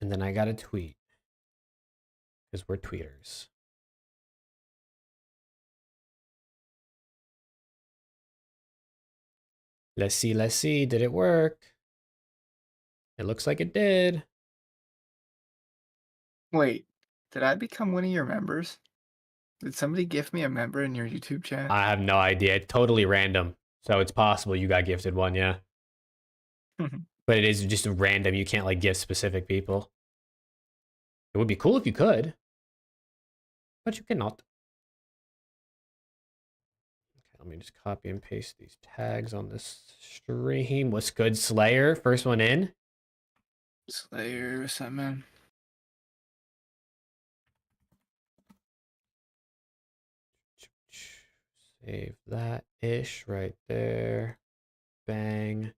And then I got a tweet. Because we're tweeters. Let's see, let's see. Did it work? It looks like it did. Wait, did I become one of your members? Did somebody gift me a member in your YouTube chat? I have no idea. It's totally random. So it's possible you got gifted one, yeah. But it is just random. You can't like gift specific people. It would be cool if you could. But you cannot. Okay, let me just copy and paste these tags on this stream. What's good, Slayer? First one in. Slayer, what's up, man? Save that ish right there. Bang.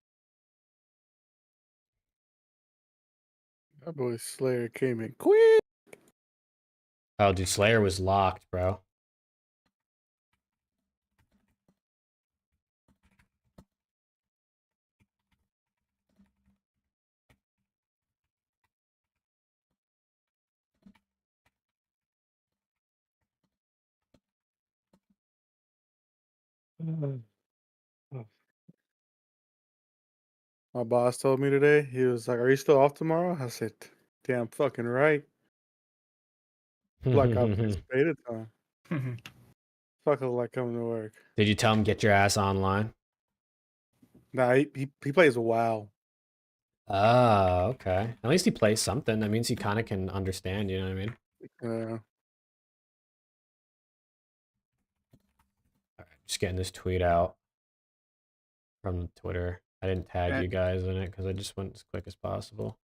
That boy Slayer came in quick. Oh, dude, Slayer was locked, bro. My boss told me today, he was like, "Are you still off tomorrow?" I said, "Damn fucking right." Like I'm beta time. Fucking like coming to work. Did you tell him get your ass online? Nah, he plays WoW. Oh, okay. At least he plays something. That means he kind of can understand, you know what I mean? Yeah. All right, just getting this tweet out from Twitter. I didn't tag you guys in it because I just went as quick as possible.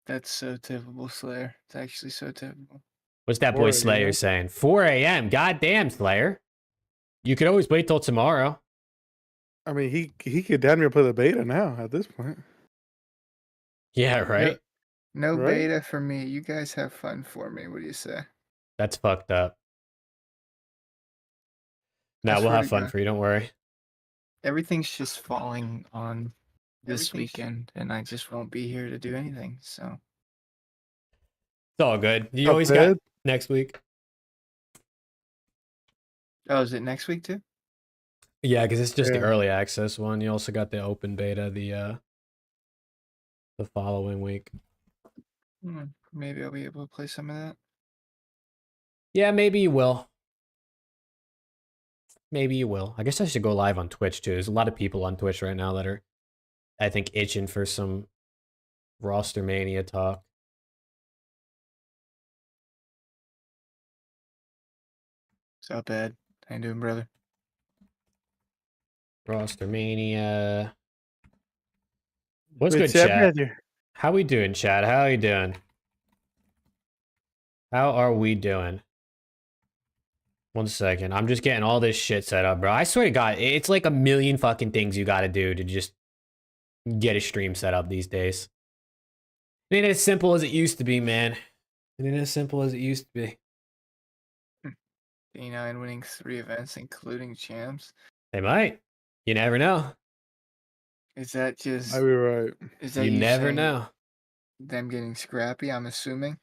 That's so typical, Slayer. It's actually so typical. What's that boy Slayer saying? 4 a.m. Goddamn, Slayer. You could always wait till tomorrow. I mean, he could damn near play the beta now at this point. Yeah, right? No Right? beta for me. You guys have fun for me. What do you say? That's fucked up. I Nah, we'll swear have to fun God. for you. Don't worry. Everything's just falling on this weekend, and I just won't be here to do anything. So It's all good. You Up always ahead. got next week. Oh, is it next week too? Yeah, because it's just the Yeah. early access one. You also got the open beta the following week. Maybe I'll be able to play some of that. Yeah, maybe you will. Maybe you will. I guess I should go live on Twitch too. There's a lot of people on Twitch right now that are, I think, itching for some ROSTERMANIA talk. What's up, Ed? How you doing, brother? ROSTERMANIA. What's What's good, up, chat? brother? How we doing, chat? How are you doing? How are we doing? 1 second. I'm just getting all this shit set up, bro. I swear to God, it's like a million fucking things you gotta do to just get a stream set up these days. It ain't as simple as it used to be, man. It ain't as simple as it used to be. D9 winning 3 events, including champs. They might. You never know. Is that just? I'll be right. Is that You never saying know. them getting scrappy? I'm assuming.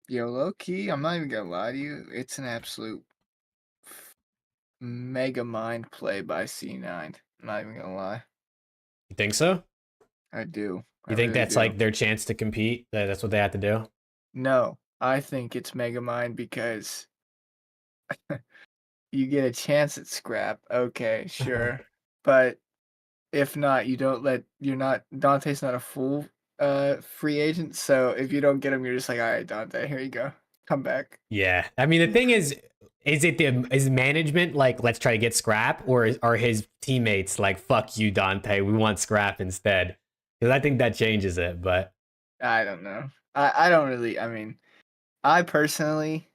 Yo, low key, I'm not even gonna lie to you. It's an absolute mega mind play by C9. I'm not even gonna lie. You think so? I do. You think that's like their chance to compete? That's what they have to do? No, I think it's mega mind because you get a chance at scrap. Okay, sure. But if not, Dante's not a full free agent, so if you don't get him, you're just like, all right, Dante, here you go. Come back. Yeah. I mean, the thing is management like, let's try to get scrap, or are his teammates like, fuck you, Dante, we want scrap instead? Because I think that changes it, but I don't know. I don't really, I mean, I personally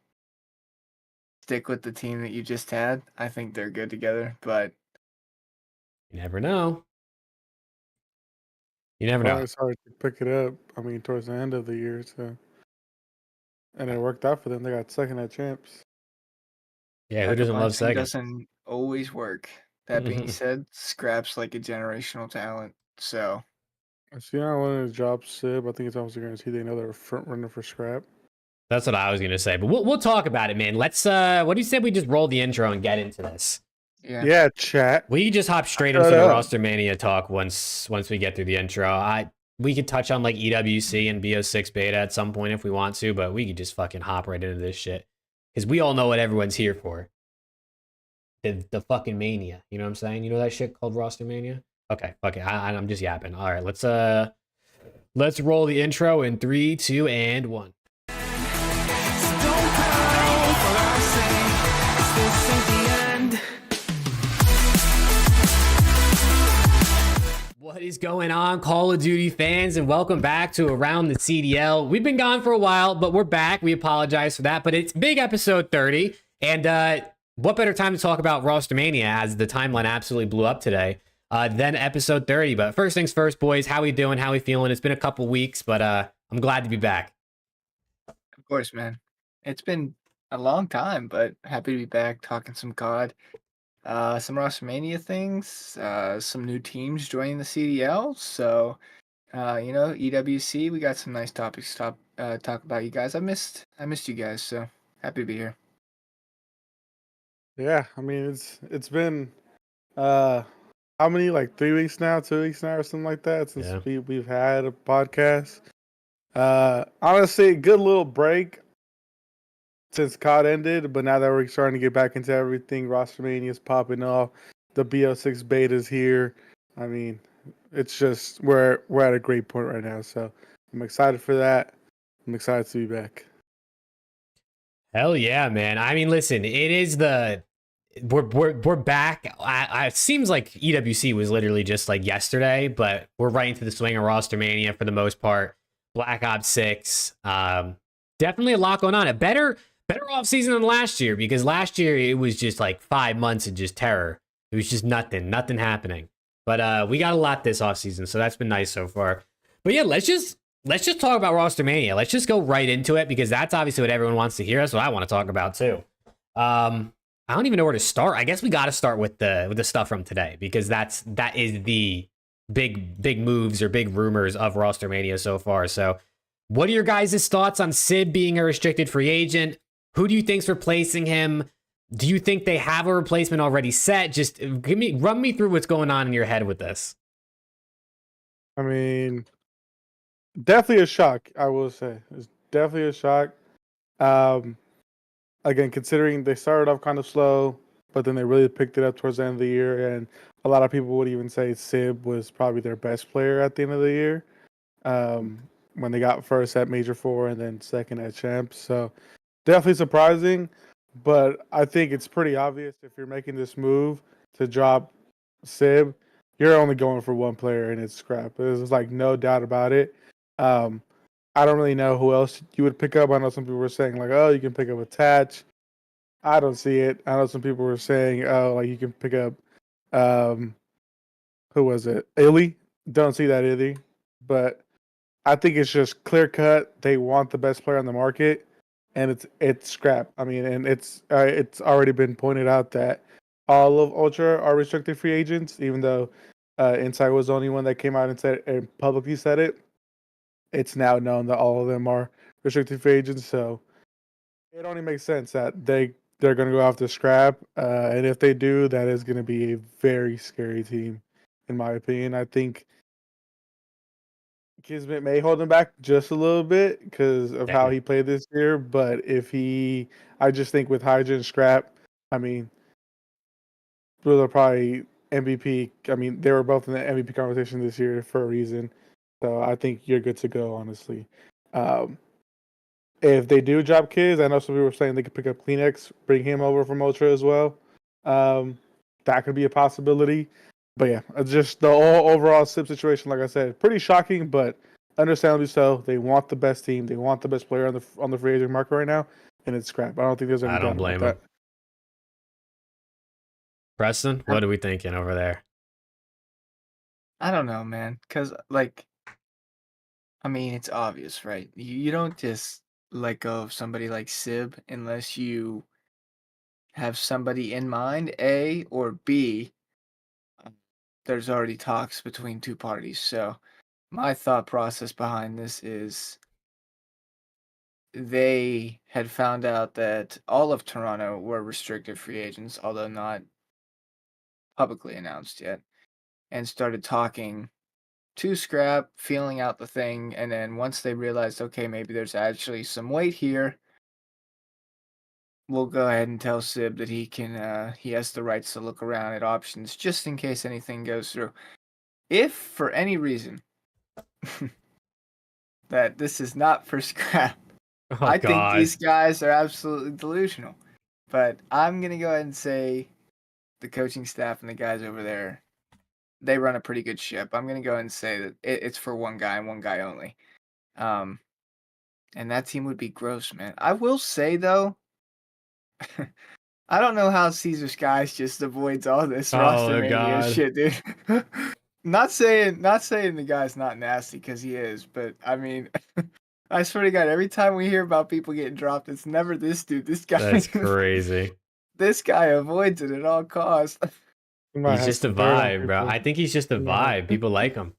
stick with the team that you just had. I think they're good together, but you never know. You never know. It's hard to pick it up. I mean, towards the end of the year, so. And it worked out for them. They got second at champs. Yeah, who doesn't love second? Doesn't always work. That being said, Scrap's like a generational talent. So I see. I wanted to drop Sib. I think it's almost a guarantee they know they're a front runner for scrap. That's what I was gonna say, but we'll talk about it, man. Let's what do you say we just roll the intro and get into this? Yeah. Yeah, chat. We can just hop straight Shut into the up. roster mania talk once we get through the intro. We could touch on like EWC and BO6 beta at some point if we want to, but we could just fucking hop right into this shit because we all know what everyone's here for. The fucking mania, you know what I'm saying? You know that shit called roster mania? Okay, fuck it. I'm just yapping. All right, let's roll the intro in 3, 2, and 1. What is going on, Call of Duty fans, and welcome back to Around the CDL. We've been gone for a while, but we're back. We apologize for that, but it's big episode 30, and what better time to talk about Rostermania as the timeline absolutely blew up today than episode 30. But first things first, boys, how we doing? How we feeling? It's been a couple weeks, but I'm glad to be back. Of course, man. It's been a long time, but happy to be back talking some COD. Some Rostermania things, some new teams joining the CDL. So, EWC, we got some nice topics to talk about. You guys, I missed you guys. So happy to be here. Yeah, I mean it's been how many, like 3 weeks now, 2 weeks now, or something like that since we've had a podcast. Honestly, good little break since COD ended, but now that we're starting to get back into everything, Rostermania is popping off. The BO6 beta's here. I mean, it's just we're at a great point right now, so I'm excited for that. I'm excited to be back. Hell yeah, man. I mean, listen, it is we're back. It seems like EWC was literally just like yesterday, but we're right into the swing of Rostermania for the most part. Black Ops 6, definitely a lot going on. A better off season than last year, because last year it was just like 5 months of just terror. It was just nothing happening. But we got a lot this off season, so that's been nice so far. But yeah, let's just talk about Rostermania. Let's just go right into it, because that's obviously what everyone wants to hear. That's what I want to talk about too. I don't even know where to start. I guess we got to start with the stuff from today, because that is the big moves or big rumors of Rostermania so far. So, what are your guys' thoughts on Sid being a restricted free agent? Who do you think's replacing him? Do you think they have a replacement already set? Just run me through what's going on in your head with this. I mean, definitely a shock, I will say. It's definitely a shock. Again, considering they started off kind of slow, but then they really picked it up towards the end of the year, and a lot of people would even say Sib was probably their best player at the end of the year, when they got first at Major 4 and then second at Champs. So definitely surprising, but I think it's pretty obvious if you're making this move to drop Sib, you're only going for one player, and it's Scrap. There's like no doubt about it. I don't really know who else you would pick up. I know some people were saying like, oh, you can pick up Attach. I don't see it. I know some people were saying, oh, like you can pick up, who was it? Illy. Don't see that either. But I think it's just clear cut. They want the best player on the market, and it's Scrap. I mean, and it's already been pointed out that all of Ultra are restricted free agents, even though Insight was the only one that came out and said and publicly said it. It's now known that all of them are restricted free agents, so it only makes sense that they're going to go after Scrap, and if they do, that is going to be a very scary team, in my opinion. I think Kismet may hold him back just a little bit because of how he played this year, but I just think with Hydra and Scrap, I mean, those are probably MVP. I mean, they were both in the MVP conversation this year for a reason. So I think you're good to go, honestly. If they do drop Kids, I know some people were saying they could pick up Kleenex, bring him over from Ultra as well. That could be a possibility. But yeah, just the overall SIP situation, like I said, pretty shocking, but understandably so. They want the best team. They want the best player on the free agent market right now, and it's Scrap. I don't think there's any doubt about that. Preston, what are we thinking over there? I don't know, man. Because, like, I mean, it's obvious, right? You don't just let go of somebody like Sib unless you have somebody in mind, A, or B, there's already talks between two parties. So My thought process behind this is they had found out that all of Toronto were restricted free agents, although not publicly announced yet, and started talking to Scrap, feeling out the thing, and then once they realized, okay, maybe there's actually some weight here, we'll go ahead and tell Sib that he has the rights to look around at options just in case anything goes through. If for any reason that this is not for Scrap, Oh, I think God. these guys are absolutely delusional. But I'm gonna go ahead and say the coaching staff and the guys over there, they run a pretty good ship. I'm gonna go ahead and say that it's for one guy and one guy only. Um, and that team would be gross, man. I will say though, I don't know how Caesar Skies just avoids all this roster mania God. shit, dude. Not saying the guy's not nasty, because he is, but I mean, I swear to God, every time we hear about people getting dropped, it's never this dude. This guy, That's crazy. this guy avoids it at all costs. He might He's have just a some dirt on vibe, bro. people. I think he's just a Yeah. vibe. People like him.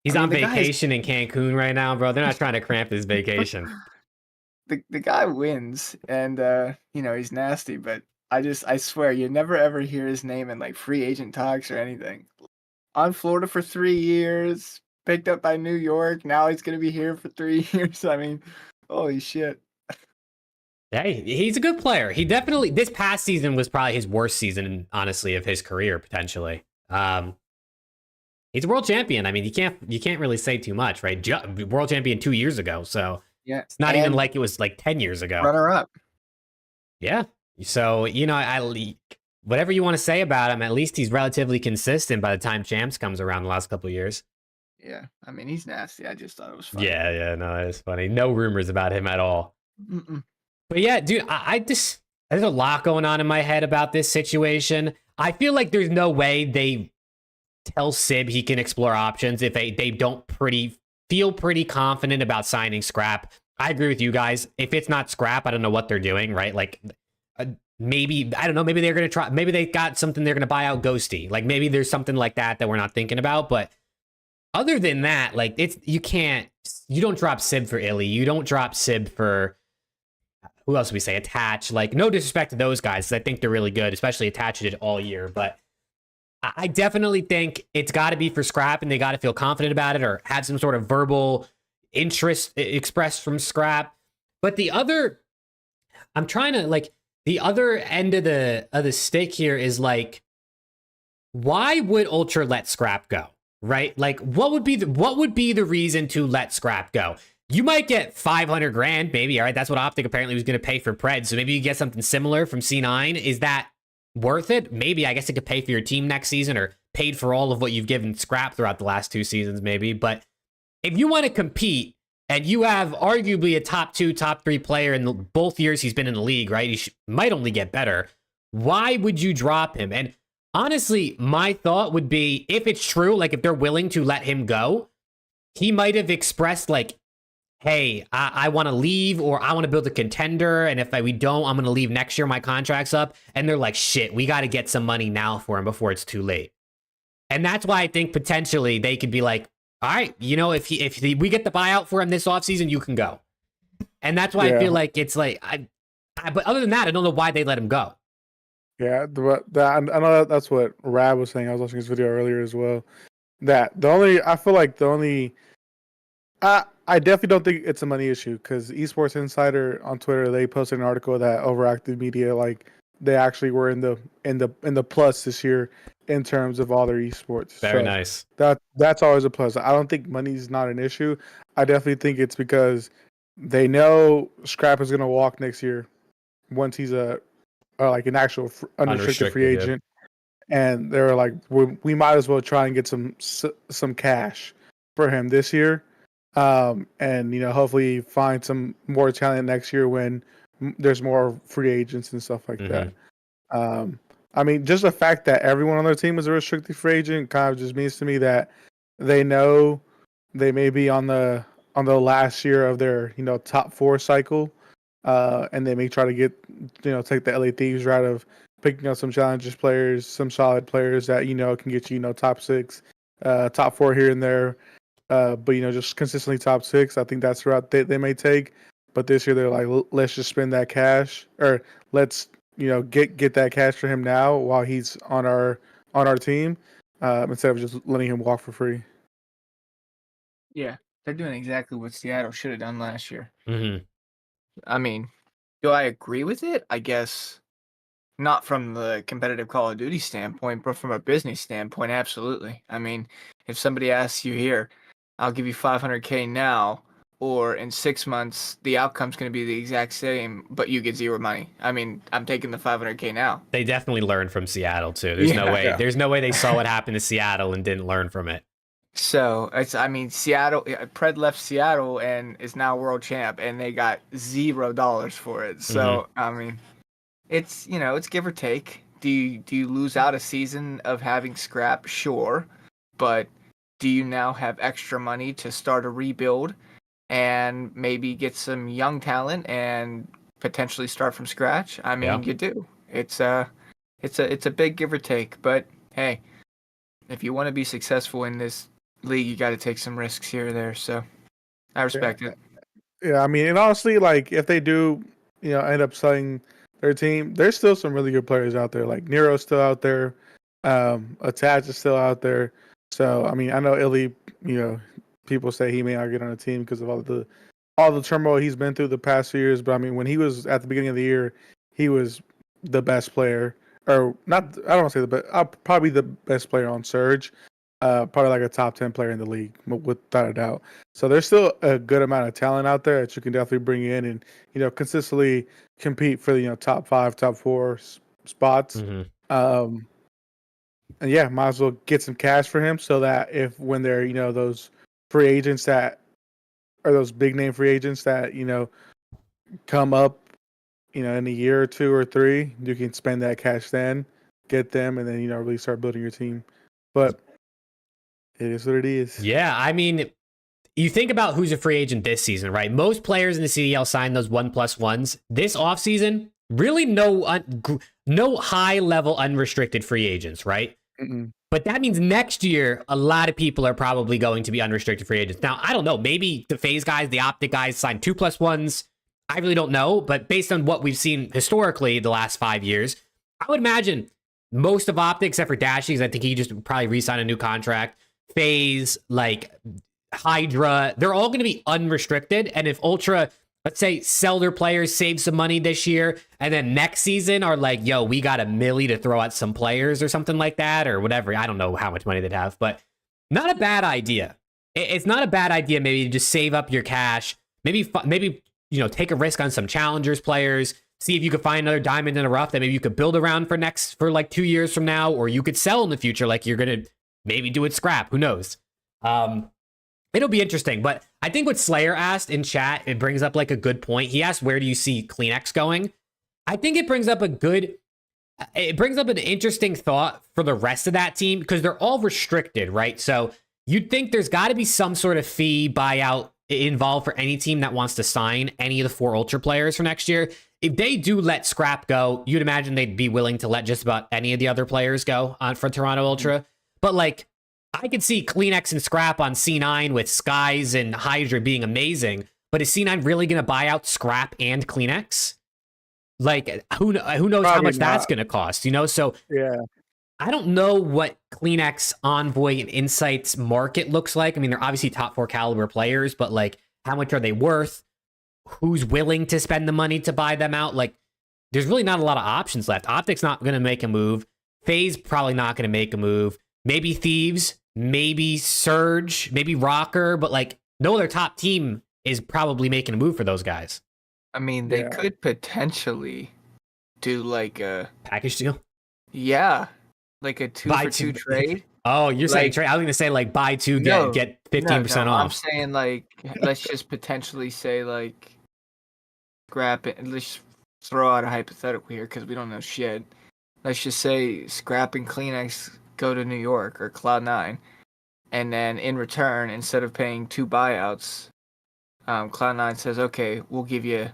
He's I mean, on the guy is- vacation in Cancun right now, bro. They're not trying to cramp his vacation. The guy wins, and he's nasty, but I swear you never ever hear his name in like free agent talks or anything. On Florida for 3 years, picked up by New York. Now he's gonna be here for 3 years. I mean, holy shit. Hey, he's a good player. He definitely, this past season was probably his worst season, honestly, of his career potentially. He's a world champion. I mean, you can't really say too much, right? World champion 2 years ago, so Yeah, it's not even and like it was like 10 years ago. runner up. Yeah. So, whatever you want to say about him, at least he's relatively consistent by the time champs comes around the last couple of years. Yeah, I mean he's nasty. I just thought it was funny. Yeah, no, it's funny. No rumors about him at all. Mm-mm. But yeah, dude, I just, there's a lot going on in my head about this situation. I feel like there's no way they tell Sib he can explore options if they don't feel pretty confident about signing Scrap. I agree with you guys. If it's not Scrap, I don't know what they're doing, right? Like, maybe, I don't know, maybe they're going to try, maybe they got something they're going to buy out Ghosty. Like, maybe there's something like that we're not thinking about. But other than that, like, you don't drop Sib for Illy. You don't drop Sib for, who else do we say? Attach. Like, no disrespect to those guys, 'cause I think they're really good, especially Attach did it all year. But I definitely think it's got to be for Scrap, and they got to feel confident about it or have some sort of verbal interest expressed from Scrap. But I'm trying to, like, the other end of the stick here is like, why would Ultra let Scrap go? Right? Like, what would be the reason to let Scrap go? You might get 500 grand, maybe. All right, that's what Optic apparently was going to pay for Pred. So maybe you get something similar from C9. Is that worth it? Maybe. I guess it could pay for your team next season, or paid for all of what you've given Scrap throughout the last 2 seasons, maybe. But if you want to compete and you have arguably a top 2, top 3 player in both years he's been in the league, right? He might only get better. Why would you drop him? And honestly, my thought would be, if it's true, like if they're willing to let him go, he might have expressed like, hey, I want to leave, or I want to build a contender, and if we don't, I'm going to leave next year, my contract's up. And they're like, shit, we got to get some money now for him before it's too late. And that's why I think potentially they could be like, all right, if we get the buyout for him this offseason, you can go. And that's why I feel like it's like, but other than that, I don't know why they let him go. Yeah, I know that's what Rab was saying. I was watching his video earlier as well. I definitely don't think it's a money issue, because Esports Insider on Twitter, they posted an article that Overactive Media, like, they actually were in the plus this year in terms of all their esports. Very nice. That's always a plus. I don't think money's not an issue. I definitely think it's because they know Scrap is going to walk next year once he's like an actual unrestricted free agent, and they're like, we might as well try and get some cash for him this year. And hopefully find some more talent next year when there's more free agents and stuff like that. I mean, just the fact that everyone on their team is a restricted free agent kind of just means to me that they know they may be on the last year of their top 4 cycle, and they may try to get take the LA Thieves route of picking up some challengers players, some solid players that can get you top 6, top 4 here and there. But just consistently top 6. I think that's the route they may take. But this year they're like, let's just spend that cash, or let's get that cash for him now while he's on our team, instead of just letting him walk for free. Yeah, they're doing exactly what Seattle should have done last year. Mm-hmm. I mean, do I agree with it? I guess not from the competitive Call of Duty standpoint, but from a business standpoint, absolutely. I mean, if somebody asks you here, I'll give you 500K now, or in 6 months, the outcome's going to be the exact same, but you get zero money. I mean, I'm taking the 500K now. They definitely learned from Seattle too. There's no way. Yeah. There's no way they saw what happened to Seattle and didn't learn from it. So Seattle. Pred left Seattle and is now world champ, and they got $0 for it. So I mean, it's it's give or take. Do you lose out a season of having scrap? Sure, but do you now have extra money to start a rebuild and maybe get some young talent and potentially start from scratch? I mean, you do. It's a big give or take, but hey, if you want to be successful in this league, you got to take some risks here or there. So I respect it. Yeah, I mean, and honestly, like if they do, end up selling their team, there's still some really good players out there. Like Nero's still out there, Attach is still out there. So I mean, I know Illy, people say he may not get on a team because of all the turmoil he's been through the past few years. But I mean, when he was at the beginning of the year, he was the best player, or not. I don't want to say the best. Probably the best player on Surge. Probably like a top 10 player in the league, without a doubt. So there's still a good amount of talent out there that you can definitely bring in and consistently compete for the top 5, top 4 spots. Mm-hmm. And yeah, might as well get some cash for him so that if when they're those free agents that are those big name free agents that come up in a year or 2 or 3, you can spend that cash then, get them, and then really start building your team. But it is what it is. Yeah, I mean, you think about who's a free agent this season, right? Most players in the CDL signed those 1+1s. This offseason, really no high level unrestricted free agents, right? Mm-mm. But that means next year, a lot of people are probably going to be unrestricted free agents. Now, I don't know. Maybe the FAZE guys, the OPTIC guys signed 2+1s. I really don't know. But based on what we've seen historically the last 5 years, I would imagine most of OPTIC, except for Dashies, I think he just probably re-signed a new contract. FAZE, like Hydra, they're all going to be unrestricted. And if Ultra, let's say, sell their players, save some money this year, and then next season are like, yo, we got $1 million to throw at some players or something like that, or whatever. I don't know how much money they'd have, but not a bad idea. It's not a bad idea maybe to just save up your cash. Maybe take a risk on some challengers players. See if you could find another diamond in the rough that maybe you could build around for like 2 years from now, or you could sell in the future, like you're going to maybe do it scrap. Who knows? It'll be interesting. But I think what Slayer asked in chat, it brings up like a good point. He asked, where do you see CleanX going? I think it brings up an interesting thought for the rest of that team because they're all restricted, right? So you'd think there's got to be some sort of fee buyout involved for any team that wants to sign any of the 4 Ultra players for next year. If they do let Scrap go, you'd imagine they'd be willing to let just about any of the other players go for Toronto Ultra. But like, I could see CleanX and Scrap on C9 with Skies and Hydra being amazing. But is C9 really going to buy out Scrap and CleanX? Like, who knows Probably how much not. that's going to cost, So Yeah. I don't know what CleanX, Envoy, and Insight's market looks like. I mean, they're obviously top 4 caliber players, but like, how much are they worth? Who's willing to spend the money to buy them out? Like, there's really not a lot of options left. OPTIC's not going to make a move. FaZe probably not going to make a move. Maybe Thieves, maybe Surge, maybe Rocker, but like, no other top team is probably making a move for those guys. I mean, they could potentially do like a package deal. Yeah, like a 2-for-2 trade. Oh, you're saying trade? I was gonna say like buy 2 get 15% off. I'm saying like let's just potentially say like scrap it. Let's throw out a hypothetical here because we don't know shit. Let's just say Scrap and CleanX go to New York or Cloud9, and then in return, instead of paying 2 buyouts, Cloud9 says, "Okay, we'll give you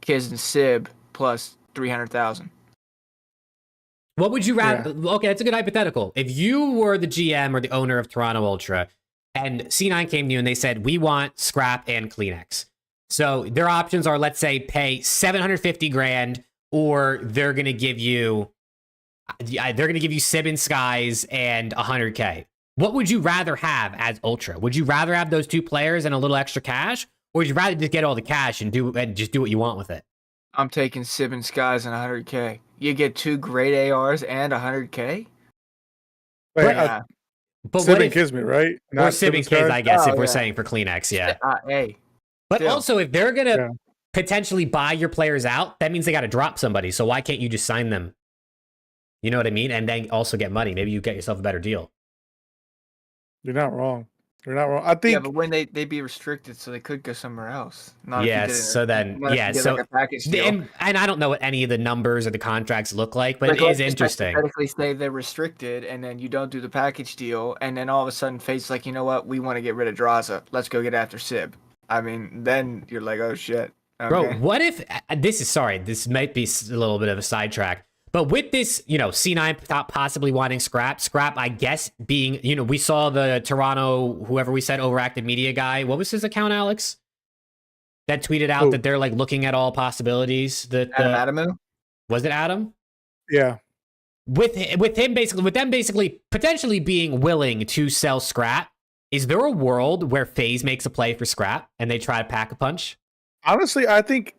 Kiz and Sib plus 300,000." What would you rather? Yeah. Okay, that's a good hypothetical. If you were the GM or the owner of Toronto Ultra, and C9 came to you and they said, we want scrap and Kleenex. So their options are, let's say, pay 750 grand, or they're going to give you Sib and Skies and 100K. What would you rather have as Ultra? Would you rather have those two players and a little extra cash, or would you rather just get all the cash and just do what you want with it? I'm taking Sib and Skies and 100K. You get 2 great ARs and 100K? Wait, Yeah. But Sib what and if, Kismet, right? or Not Sib and Skies? Kids, I guess, Oh, if we're yeah. saying for Kleenex, yeah. Hey. But Still. also, if they're going to Yeah. potentially buy your players out, that means they got to drop somebody. So why can't you just sign them? You know what I mean? And then also get money. Maybe you get yourself a better deal. You're not wrong. You're not wrong. I think Yeah, but when they'd be restricted, so they could go somewhere else. Not if you Yes. did it- So then, not if yeah. you did, So like, a package deal. and I don't know what any of the numbers or the contracts look like, but Like, it is let's just interesting. hypothetically say they're restricted, and then you don't do the package deal, and then all of a sudden, FaZe's like, you know what? We want to get rid of Draza. Let's go get after Sib. I mean, then you're like, oh shit. Okay. Bro, what if this might be a little bit of a sidetrack, but with this, C9 possibly wanting scrap, I guess being, we saw the Toronto, whoever we said, overactive media guy. What was his account, Alex? That tweeted out that they're like looking at all possibilities. That Adamu? Was it Adam? yeah. With them basically potentially being willing to sell scrap. Is there a world where FaZe makes a play for scrap and they try to pack a punch? Honestly, I think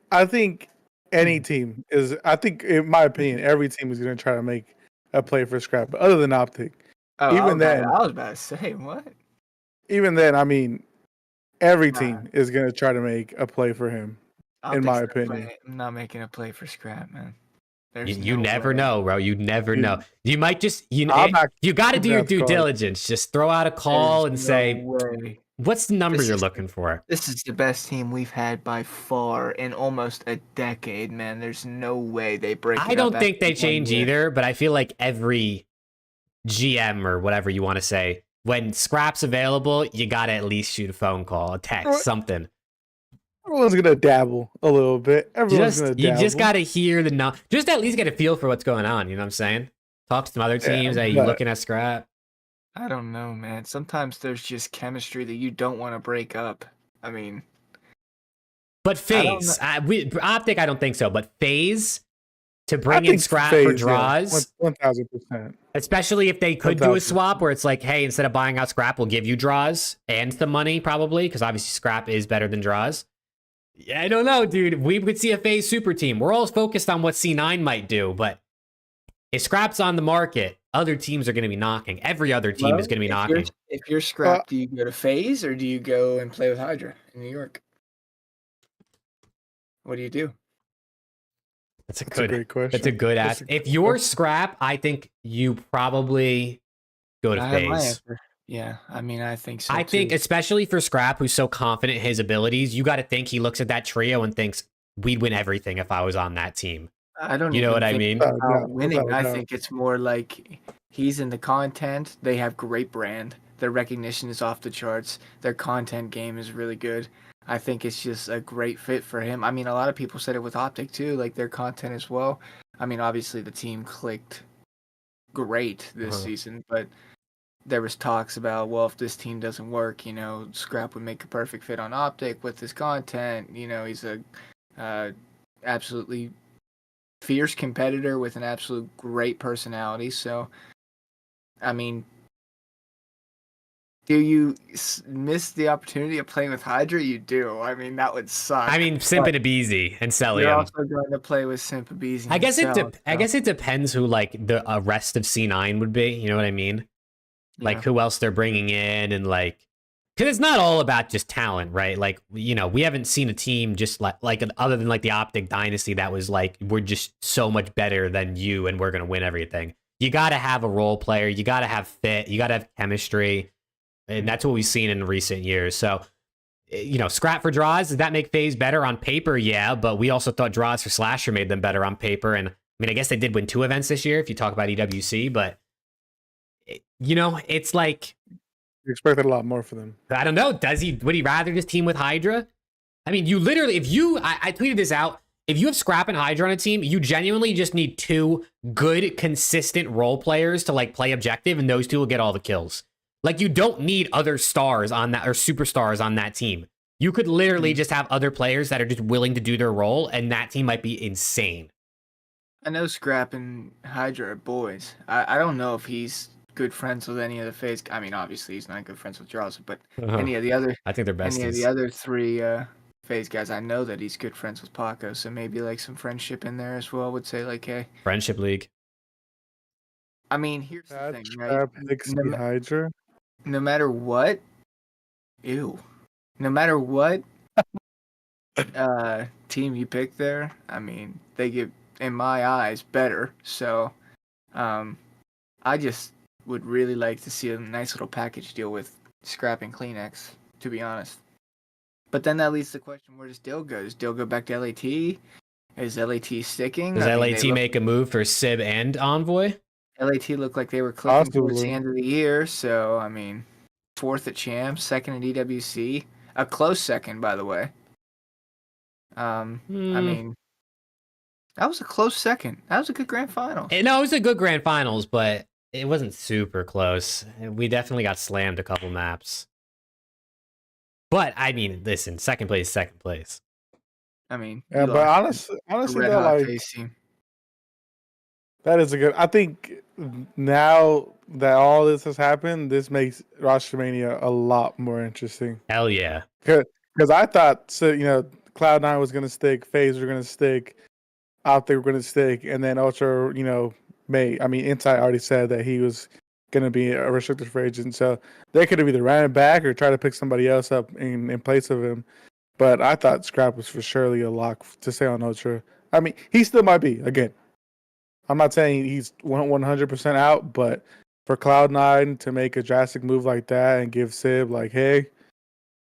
any team is. I think, in my opinion, every team is going to try to make a play for scrap. But other than Optic, Oh, Even then- I was about to say, what? even then, I mean, every team is going to try to make a play for him. In my opinion. I'm not making a play for scrap, man. You no never way. know, bro. You never You- know. You might just you I'm not got to do your that's due called- diligence. Just throw out a call and There's say, no way. what's the number This you're is- looking for? This is the best team we've had by far in almost a decade, man. There's no way they break. I it don't up think after they 1 change year. either, but I feel like every GM or whatever you want to say, when scrap's available, you got to at least shoot a phone call, a text, Right. something. Everyone's going to dabble a little bit. Everyone's going to You dabble. just got to hear just at least get a feel for what's going on. You know what I'm saying? Talk to some other teams. Hey, you but- looking at scrap? I don't know, man. Sometimes there's just chemistry that you don't want to break up. I mean, But I don't FaZe, Optic, I don't think so. But FaZe to I bring in think scrap FaZe, for yeah, draws, 1,000%. especially if they could do a 1,000. swap where it's like, hey, instead of buying out scrap, we'll give you draws and the money probably, because obviously scrap is better than draws. Yeah, I don't know, dude. We would see a FaZe super team. We're all focused on what C9 might do, but if scrap's on the market, other teams are going to be knocking. Every other team well, is going to be if knocking. If you're scrap, do you go to FaZe or do you go and play with Hydra in New York? What do you do? That's a That's a good. great question. That's a good That's ask. a If good you're question. scrap, I think you probably go to I have my FaZe. answer. Yeah, I mean, I think so. I think, too. especially for Scrap, who's so confident in his abilities, you got to think he looks at that trio and thinks, we'd win everything if I was on that team. I don't. You know even what I think mean? it's No, about winning. without a I doubt. think it's more like he's in the content. They have great brand. Their recognition is off the charts. Their content game is really good. I think it's just a great fit for him. I mean, a lot of people said it with Optic too, like their content as well. I mean, obviously the team clicked great this season, but there was talks about, well, if this team doesn't work, you know, Scrap would make a perfect fit on Optic with his content. You know, he's a absolutely fierce competitor with an absolute great personality. So, I mean, do you miss the opportunity of playing with Hydra? You do. I mean, that would suck. I mean, Simp and Abizi and you're Celium. also going to play with Sympabees. I guess it depends who like the rest of C9 would be. You know what I mean? Like who else they're bringing in, and like, because it's not all about just talent, right? Like, you know, we haven't seen a team just like other than like the Optic Dynasty that was like, we're just so much better than you and we're gonna win everything. You got to have a role player. You got to have fit. You got to have chemistry, and that's what we've seen in recent years. So, you know, Scrap for draws, does that make FaZe better on paper? Yeah, but we also thought draws for Slasher made them better on paper. And I mean, I guess they did win 2 events this year if you talk about EWC, but you know, it's like, You expected a lot more for them. I don't know. Would he rather just team with Hydra? I mean, you literally, I tweeted this out. If you have Scrap and Hydra on a team, you genuinely just need 2 good, consistent role players to like play objective, and those 2 will get all the kills. Like, you don't need other stars on that or superstars on that team. You could literally just have other players that are just willing to do their role, and that team might be insane. I know Scrap and Hydra are boys. I don't know if he's good friends with any of the FaZe. I mean, obviously he's not good friends with Jarls, but any of the other I think they're any of the besties. other three FaZe guys, I know that he's good friends with Paco. So maybe like some friendship in there as well. Would say like, hey, Friendship League. I mean, here's the Bad thing, right? Scrap, Nixie, Hydra. No matter what, ew. No matter what team you pick there, I mean, they get, in my eyes, better. So, I just would really like to see a nice little package deal with Scrap and Kleenex, to be honest. But then that leads to the question, where does Dill go? Does Dill go back to LAT? Is LAT sticking? Does LAT make a move for Sib and Envoy? LAT looked like they were clicking towards the Possibly. end of the year, so, I mean, 4th at Champs, 2nd at EWC. A close second, by the way. I mean, that was a close second. That was a good grand final. No, it was a good grand finals, but it wasn't super close. We definitely got slammed a couple maps. But, I mean, listen, second place, second place. I mean, Yeah, but honestly, red though, hot like, FaZe team. that is a good. I think now that all this has happened, this makes ROSTERMANIA a lot more interesting. Hell yeah. Because I thought, so Cloud9 was gonna stick, FaZe were gonna stick, OPTIC were gonna stick, and then Ultra, Insight already said that he was gonna be a restricted free agent, so they could have either ran it back or tried to pick somebody else up in place of him. But I thought Scrap was for surely a lock to stay on Ultra. I mean, he still might be. Again, I'm not saying he's 100% out, but for Cloud9 to make a drastic move like that and give Sib like, hey,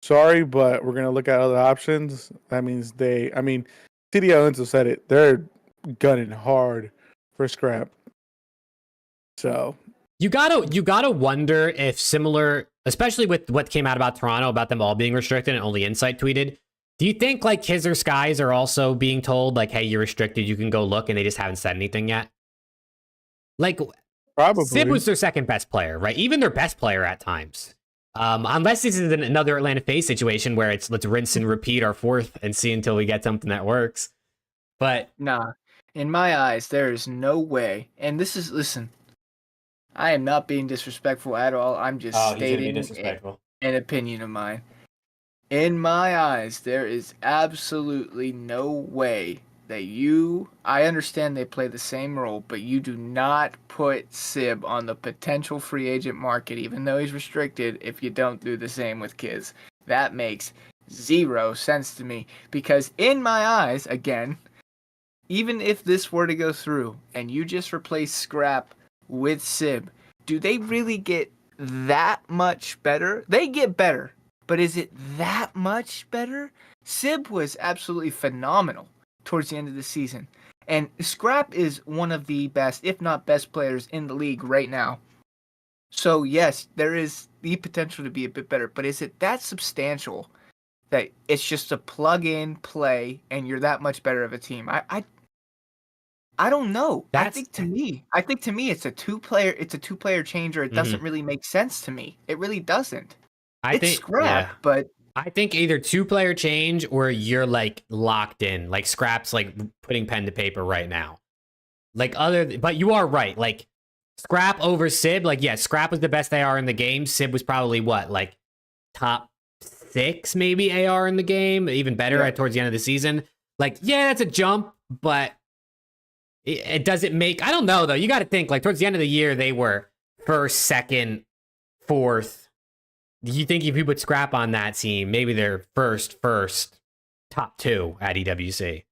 sorry, but we're gonna look at other options. That means CDL Enzo said it. They're gunning hard for Scrap. So you gotta wonder if similar, especially with what came out about Toronto about them all being restricted and only Insight tweeted. Do you think like his or Sky's are also being told like, hey, you're restricted, you can go look, and they just haven't said anything yet? Like, probably Sib was their second best player, right? Even their best player at times. Unless this is another Atlanta FaZe situation where it's let's rinse and repeat our fourth and see until we get something that works. But nah, in my eyes, there is no way. And this is, listen, I am not being disrespectful at all. I'm just stating an opinion of mine. In my eyes, there is absolutely no way that I understand they play the same role, but you do not put Sib on the potential free agent market, even though he's restricted, if you don't do the same with Kiz. That makes zero sense to me, because in my eyes, again, even if this were to go through and you just replace Scrap with Sib, do they really get that much better? They get better, but is it that much better? Sib was absolutely phenomenal towards the end of the season, and Scrap is one of the best, if not best, players in the league right now. So yes, there is the potential to be a bit better, but is it that substantial that it's just a plug-in play and you're that much better of a team? I don't know. I think to me it's a two-player change, or it doesn't really make sense to me. It really doesn't. It's Scrap, but I think either two-player change or you're like locked in. Like Scrap's like putting pen to paper right now. Like but you are right. Like Scrap over Sib. Like yeah, Scrap was the best AR in the game. Sib was probably what, like top 6 maybe AR in the game. Even better towards the end of the season. Like yeah, that's a jump, but it doesn't make. I don't know though. You got to think like towards the end of the year they were 1st, 2nd, 4th. Do you think if you put Scrap on that team, maybe they're first, top 2 at EWC?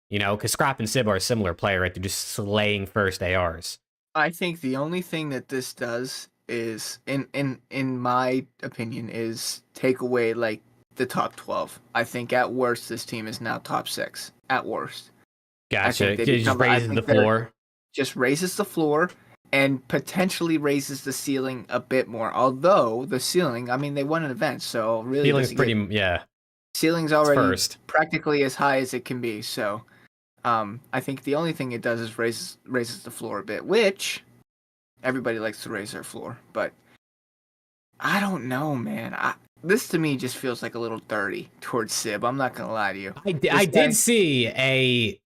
You know, because Scrap and Sib are a similar player, right? They're just slaying first ARs. I think the only thing that this does is, in my opinion, is take away like the top 12. I think at worst this team is now top 6. At worst. Gotcha. It just raises the floor. Just raises the floor. And potentially raises the ceiling a bit more. Although the ceiling, I mean, they won an event, so really ceiling's pretty, ceiling's already practically as high as it can be. So, I think the only thing it does is raises the floor a bit, which everybody likes to raise their floor. But I don't know, man. This to me just feels like a little dirty towards Sib. I'm not gonna lie to you. I did see a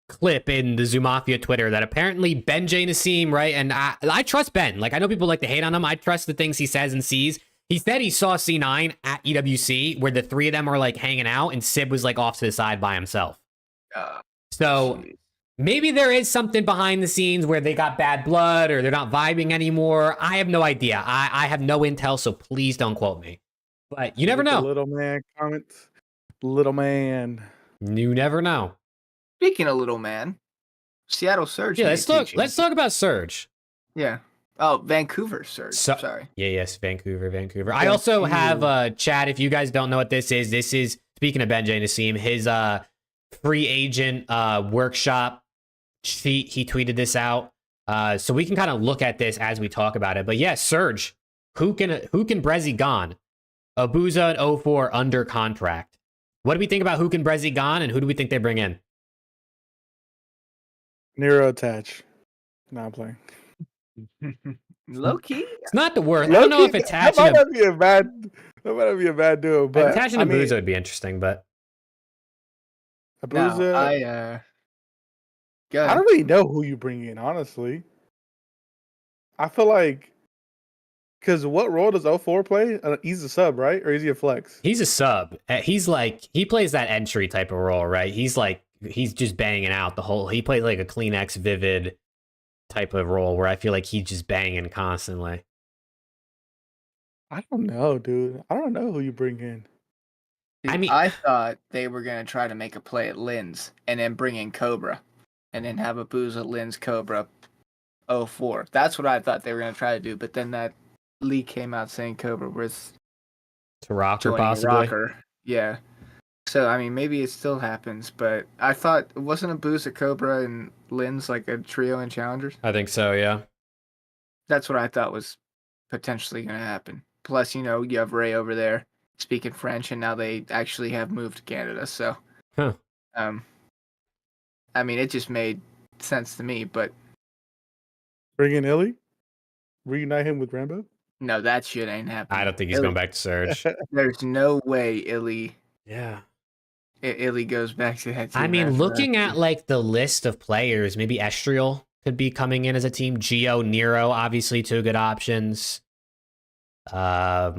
clip in the Zoomafia Twitter that apparently Ben J. Nassim, right? And I trust Ben. Like, I know people like to hate on him. I trust the things he says and sees. He said he saw C9 at EWC where the three of them are like hanging out and Sib was like off to the side by himself. So Jeez. maybe there is something behind the scenes where they got bad blood or they're not vibing anymore. I have no idea. I have no intel, so please don't quote me. But you never know. Little man comments. Little man. You never know. Speaking of little man, Seattle Surge. Yeah, made let's talk about Surge. Yeah. Oh, Vancouver Surge. Sorry. Yeah, yes, Vancouver. I also have Chad. If you guys don't know what this is speaking of Ben J. Nassim, his free agent workshop sheet. He tweeted this out, so we can kind of look at this as we talk about it. But yeah, Surge. Who can Brezzy gone? Abuza and O4 under contract. What do we think about who can Brezzy gone, and who do we think they bring in? Nero attach. No, I'm playing. Low key. It's not the worst. I don't know if attaching that might be a bad duo, but attaching Abuza would be interesting, but Abuza, I don't really know who you bring in, honestly. I feel like because what role does 04 play? He's a sub, right? Or is he a flex? He's a sub. He's like, he plays that entry type of role, right? He's just banging out the whole. He plays like a Kleenex Vivid type of role where I feel like he's just banging constantly. I don't know, dude. I don't know who you bring in. I mean, I thought they were gonna try to make a play at Linz and then bring in Cobra, and then have Abuza, Linz, Cobra, 04. That's what I thought they were gonna try to do. But then that leak came out saying Cobra was to Rocker possibly. Rocker. Yeah. So I mean, maybe it still happens, but I thought wasn't Abuza, Cobra, and Linz like a trio in challengers? I think so. Yeah. That's what I thought was potentially gonna happen. Plus, you have Ray over there speaking French, and now they actually have moved to Canada. So, I mean, it just made sense to me. But bring in Illy, reunite him with Rambo. No, that shit ain't happening. I don't think he's going back to Surge. There's no way Illy. Yeah. Illy goes back to that team. I mean, looking at like the list of players, maybe Estriel could be coming in as a team. Geo, Nero, obviously two good options. I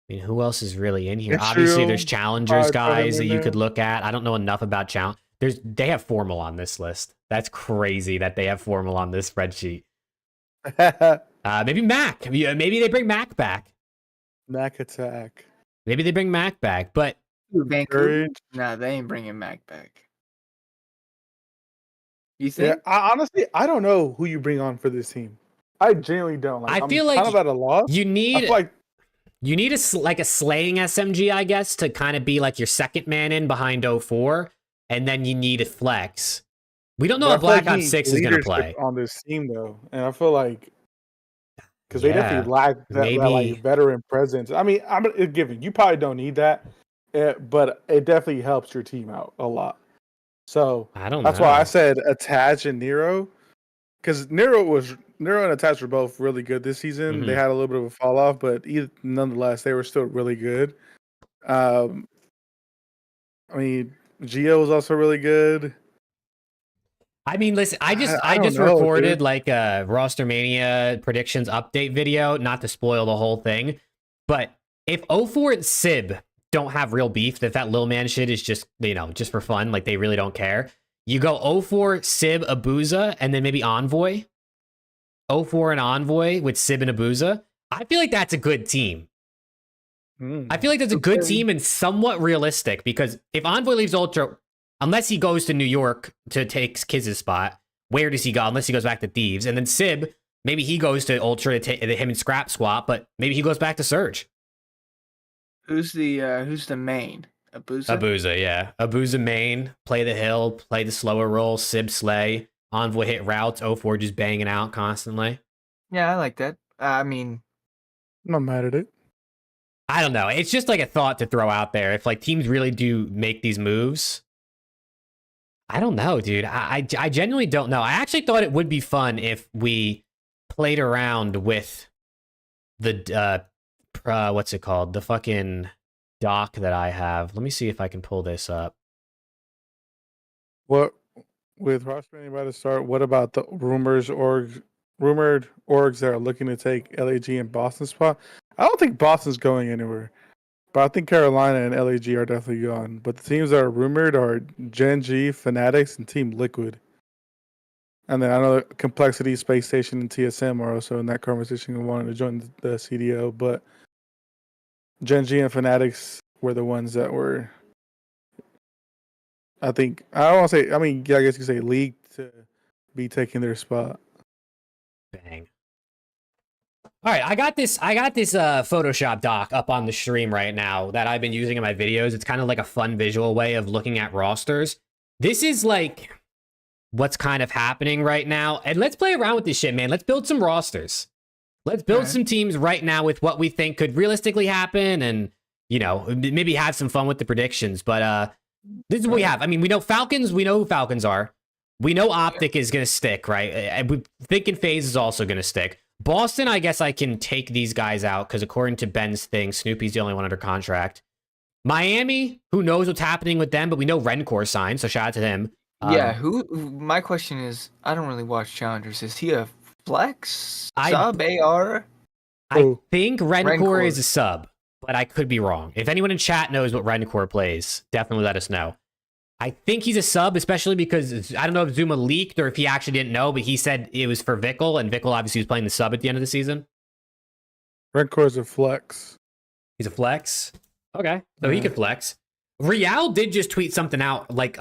mean, who else is really in here? Obviously, there's challengers guys that you could look at. I don't know enough about challenge. They have Formal on this list. That's crazy that they have Formal on this spreadsheet. Maybe Mac. Maybe they bring Mac back. Mac attack. Maybe they bring Mac back, but Vancouver. No, they ain't bringing Mac back. You think? Yeah, honestly, I don't know who you bring on for this team. I genuinely don't. Like, I feel like kind of at a loss. You need a slaying SMG, I guess, to kind of be like your second man in behind 04, and then you need a flex. We don't know if Black Ops 6 is going to play on this team though, and I feel like because they definitely lack that like veteran presence. I mean, I'm giving you probably don't need that, but it definitely helps your team out a lot. So that's why I said Attach and Nero, because Nero and Attach were both really good this season. Mm-hmm. They had a little bit of a fall off, but nonetheless, they were still really good. I mean, Geo was also really good. I mean, listen, I just recorded like a Rostermania predictions update video, not to spoil the whole thing. But if 04 and Sib don't have real beef, if that Lil Man shit is just, just for fun, like they really don't care, you go 04, Sib, Abuza, and then maybe Envoy. 04 and Envoy with Sib and Abuza. I feel like that's a good team. I feel like that's a good team and somewhat realistic, because if Envoy leaves Ultra, unless he goes to New York to take Kiz's spot, where does he go? Unless he goes back to Thieves. And then Sib, maybe he goes to Ultra to take him and Scrap swap, but maybe he goes back to Surge. Who's the main? Abuza? Abuza, yeah. Abuza main, play the hill, play the slower role, Sib slay, Envoy hit routes, 04 just banging out constantly. Yeah, I like that. I mean, I'm not mad at it. I don't know. It's just like a thought to throw out there. If like teams really do make these moves, I don't know, dude. I genuinely don't know. I actually thought it would be fun if we played around with what's it called? The fucking doc that I have. Let me see if I can pull this up. What with ROSTERMANIA about to start? What about the rumored orgs that are looking to take LAG and Boston spot? I don't think Boston's going anywhere, but I think Carolina and LAG are definitely gone. But the teams that are rumored are Gen G, Fanatics, and Team Liquid. And then I know Complexity, Space Station, and TSM are also in that conversation and wanted to join the CDL. But Gen G and Fanatics were the ones that were, I think, I don't want to say, I mean, yeah, I guess you could say leagued to be taking their spot. Bang. All right, I got this Photoshop doc up on the stream right now that I've been using in my videos. It's kind of like a fun visual way of looking at rosters. This is like what's kind of happening right now. And let's play around with this shit, man. Let's build some rosters. Let's build some teams right now with what we think could realistically happen and, you know, maybe have some fun with the predictions. But this is what we have. I mean, we know Falcons. We know who Falcons are. We know OPTIC is going to stick, right? And we thinking FaZe is also going to stick. Boston, I guess I can take these guys out because according to Ben's thing, Snoopy's the only one under contract. Miami, who knows what's happening with them, but we know Rencore signed, so shout out to him. Yeah, my question is, I don't really watch Challengers. Is he a flex? Sub AR? I think Rencore is a sub, but I could be wrong. If anyone in chat knows what Rencore plays, definitely let us know. I think he's a sub, especially because I don't know if Zuma leaked or if he actually didn't know, but he said it was for Vickle, and Vickle obviously was playing the sub at the end of the season. Rencore's a flex. He's a flex? Okay, so he could flex. Real did just tweet something out like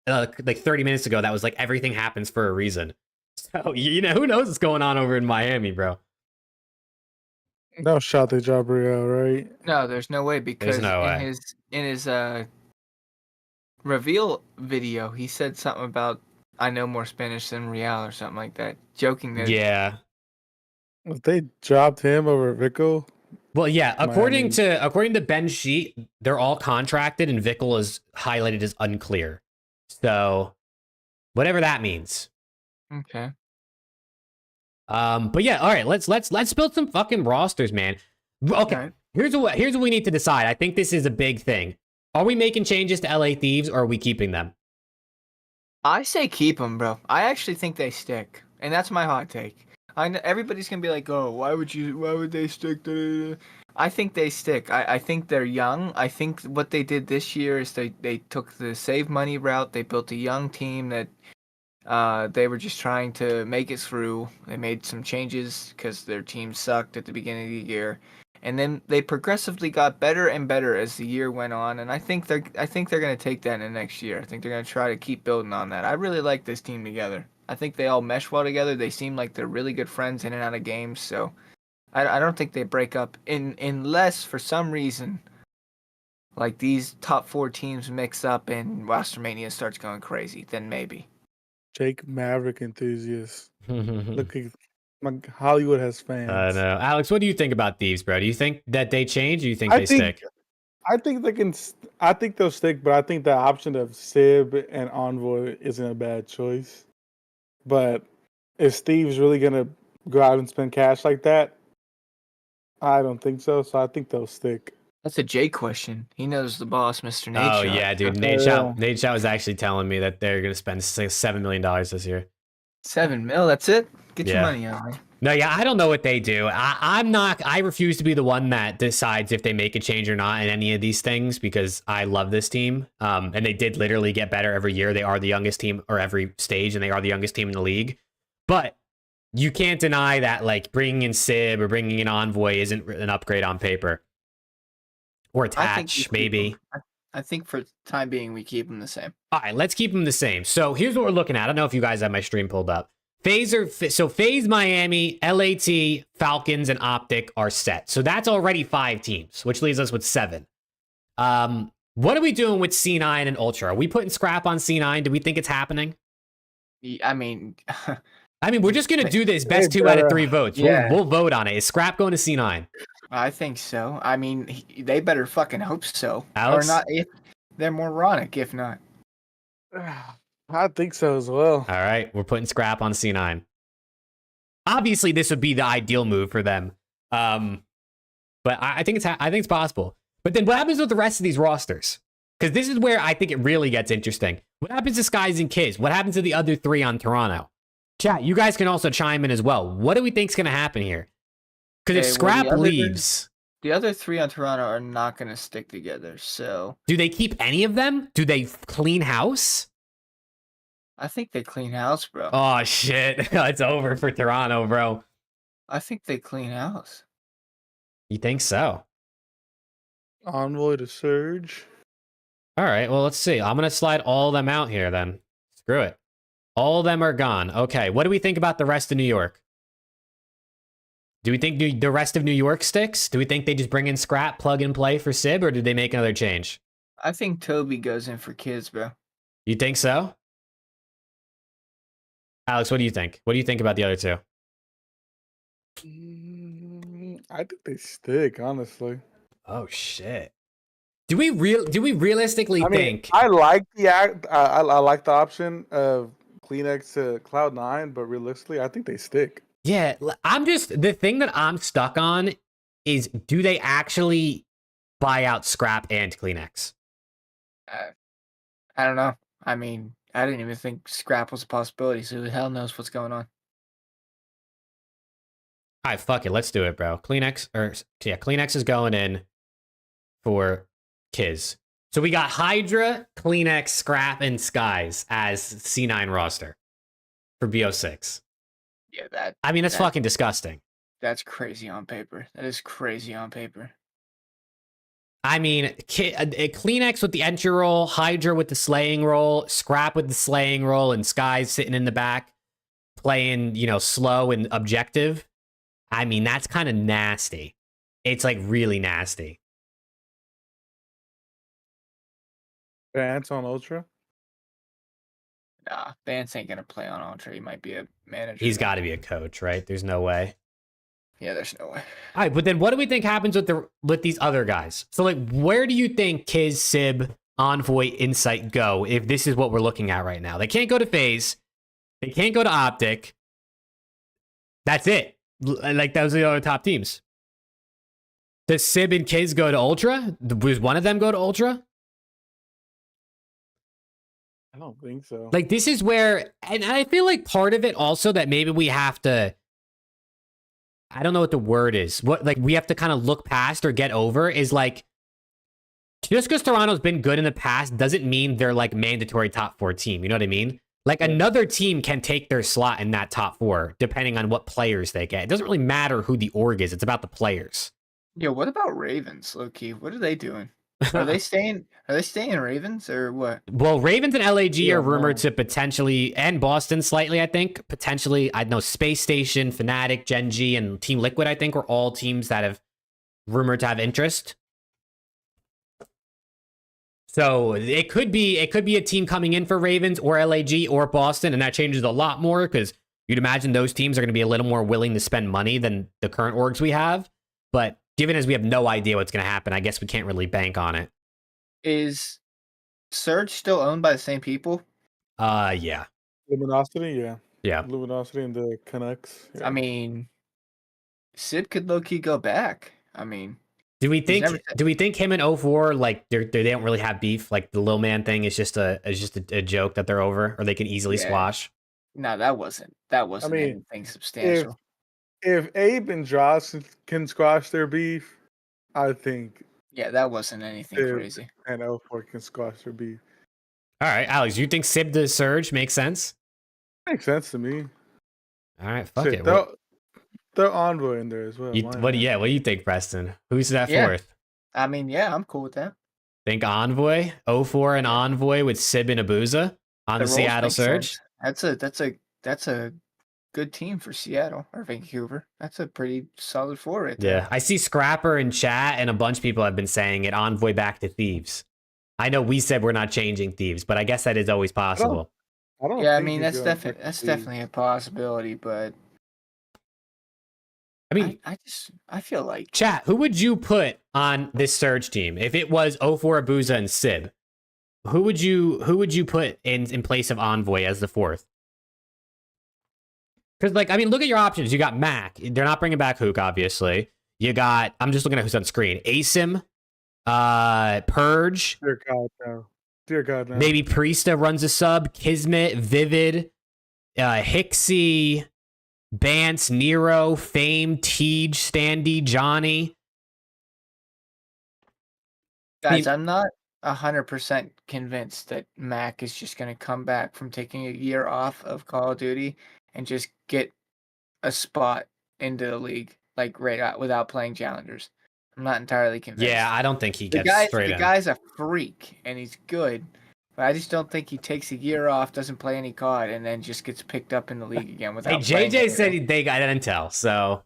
30 minutes ago that was like, everything happens for a reason. So, you know, who knows what's going on over in Miami, bro? No shot they job Real, right? No, there's no way because in his reveal video, he said something about I know more Spanish than Real or something like that, joking that. Yeah. If they dropped him over Vickle. Well, yeah. According to Ben's sheet, they're all contracted, and Vickle is highlighted as unclear. So, whatever that means. Okay. But yeah, all right. Let's build some fucking rosters, man. Okay. Here's what we need to decide. I think this is a big thing. Are we making changes to LA Thieves, or are we keeping them? I say keep them, bro. I actually think they stick, and that's my hot take. I know everybody's gonna be like, "Oh, why would they stick?" I think they stick. I think they're young. I think what they did this year is they took the save money route. They built a young team that they were just trying to make it through. They made some changes because their team sucked at the beginning of the year. And then they progressively got better and better as the year went on, and I think they're going to take that in the next year. I think they're going to try to keep building on that. I really like this team together. I think they all mesh well together. They seem like they're really good friends in and out of games, so I don't think they break up unless for some reason like these top 4 teams mix up and WARZONE starts going crazy. Then maybe. Jake Maverick enthusiast. Look at Hollywood has fans. I know. Alex, what do you think about Thieves, bro? Do you think that they change, or do you think they stick? I think they can. I think they'll stick, but I think the option of Sib and Envoy isn't a bad choice. But is Steve's really gonna go out and spend cash like that? I don't think so. So I think they'll stick. That's a Jay question. He knows the boss, Mr. Nate. Oh yeah, dude. Nate Shot was actually telling me that they're gonna spend $7 million this year. 7 mil. That's it. Get your money out, man. No, yeah, I don't know what they do. I refuse to be the one that decides if they make a change or not in any of these things because I love this team. And they did literally get better every year. They are the youngest team or every stage, and they are the youngest team in the league. But you can't deny that like bringing in Sib or bringing in Envoy isn't an upgrade on paper. Or Attach, maybe. I think for the time being, we keep them the same. All right, let's keep them the same. So here's what we're looking at. I don't know if you guys have my stream pulled up. FaZe, Miami, LAT, Falcons, and OPTIC are set. So that's already 5 teams, which leaves us with 7. What are we doing with C9 and Ultra? Are we putting scrap on C9? Do we think it's happening? I mean, we're just going to do this best 2 out of 3 votes. Yeah. We'll vote on it. Is scrap going to C9? I think so. I mean, they better fucking hope so. Alex? Or not, if they're moronic, if not. I think so as well. All right, we're putting scrap on C9. Obviously, this would be the ideal move for them. But I think it's possible. But then what happens with the rest of these rosters? Because this is where I think it really gets interesting. What happens to Skies and Kiz? What happens to the other 3 on Toronto? Chat, you guys can also chime in as well. What do we think's going to happen here? Because if Scrap leaves... The other 3 on Toronto are not going to stick together, so... Do they keep any of them? Do they clean house? I think they clean house, bro. Oh, shit. It's over for Toronto, bro. I think they clean house. You think so? Envoy to Surge. All right, well, let's see. I'm going to slide all of them out here then. Screw it. All of them are gone. Okay, what do we think about the rest of New York? Do we think the rest of New York sticks? Do we think they just bring in Scrap, plug and play for Sib, or did they make another change? I think Toby goes in for Kids, bro. You think so? Alex, what do you think? What do you think about the other 2? I think they stick, honestly. Oh, shit. Do we realistically think... I like I like the option of Kleenex to Cloud9, but realistically, I think they stick. Yeah, the thing that I'm stuck on is, do they actually buy out Scrap and Kleenex? I don't know. I mean, I didn't even think Scrap was a possibility, so who the hell knows what's going on? All right, fuck it. Let's do it, bro. Kleenex is going in for Kiz. So we got Hydra, Kleenex, Scrap, and Skies as C9 roster for BO6. Yeah, that's fucking disgusting. That's crazy on paper. That is crazy on paper. I mean, Kleenex with the entry role, Hydra with the slaying role, Scrap with the slaying role, and Skies sitting in the back playing, slow and objective. I mean, that's kind of nasty. It's like really nasty. Vance on Ultra? Nah, Vance ain't gonna play on Ultra. He might be a manager. He's got to be a coach, right? There's no way. Yeah, there's no way. All right, but then what do we think happens with these other guys? So, like, where do you think Kiz, Sib, Envoy, Insight go if this is what we're looking at right now? They can't go to FaZe. They can't go to Optic. That's it. Like, those are the other top teams. Does Sib and Kiz go to Ultra? Does one of them go to Ultra? I don't think so. Like, this is where, and I feel like part of it also that maybe we have to, I don't know what the word is. We have to kind of look past or get over is like, just because Toronto's been good in the past doesn't mean they're like mandatory top 4 team. You know what I mean? Like another team can take their slot in that top 4 depending on what players they get. It doesn't really matter who the org is. It's about the players. Yeah, what about Ravens, low-key? What are they doing? Are they staying Ravens or what? Well, Ravens and LAG are rumored to potentially, and Boston slightly, I think, potentially, I know Space Station, Fnatic, Gen G, and Team Liquid, I think, are all teams that have rumored to have interest. So it could be a team coming in for Ravens or LAG or Boston, and that changes a lot more because you'd imagine those teams are going to be a little more willing to spend money than the current orgs we have. But given as we have no idea what's going to happen, I guess we can't really bank on it. Is Surge still owned by the same people? Yeah. Luminosity, yeah. Yeah. Luminosity and the Canucks. Yeah. I mean, Sib could low-key go back. I mean, do we think him and 04 like they don't really have beef? Like the Lil Man thing is just a joke that they're over, or they can easily squash? No, that wasn't anything substantial. If Abe and Josh can squash their beef, I think. Yeah, that wasn't anything crazy. And 04 can squash their beef. All right, Alex, you think Sib to Surge makes sense? Makes sense to me. All right, fuck it. Throw Envoy in there as well. What do you think, Preston? Who's that fourth? I mean, yeah, I'm cool with that. Think Envoy, 04 and Envoy with Sib and Abuza on the Seattle Surge. That's a good team for Seattle or Vancouver. That's a pretty solid 4 right there. Yeah, I see Scrapper in chat and a bunch of people have been saying it. Envoy back to Thieves. I know we said we're not changing Thieves, but I guess that is always possible. I mean, that's definitely a possibility, but I mean, I feel like chat. Who would you put on this Surge team if it was 04 Abuza and Sib? Who would you put in place of Envoy as the 4th? Because, like, I mean, look at your options. You got Mac. They're not bringing back Hook, obviously. You got, I'm just looking at who's on screen. ASIM, Purge, Dear God, no. Dear God, no. maybe Priesta runs a sub, Kismet, Vivid, Hixie, Bance, Nero, Fame, Tej, Standy, Johnny. Guys, I'm not 100% convinced that Mac is just going to come back from taking a year off of Call of Duty and just get a spot into the league, like right out without playing challengers. I'm not entirely convinced. Yeah, I don't think he the gets straight in. guy's a freak and he's good, but I just don't think he takes a year off, doesn't play any COD, and then just gets picked up in the league again without. Hey, playing JJ said anything. they got intel, so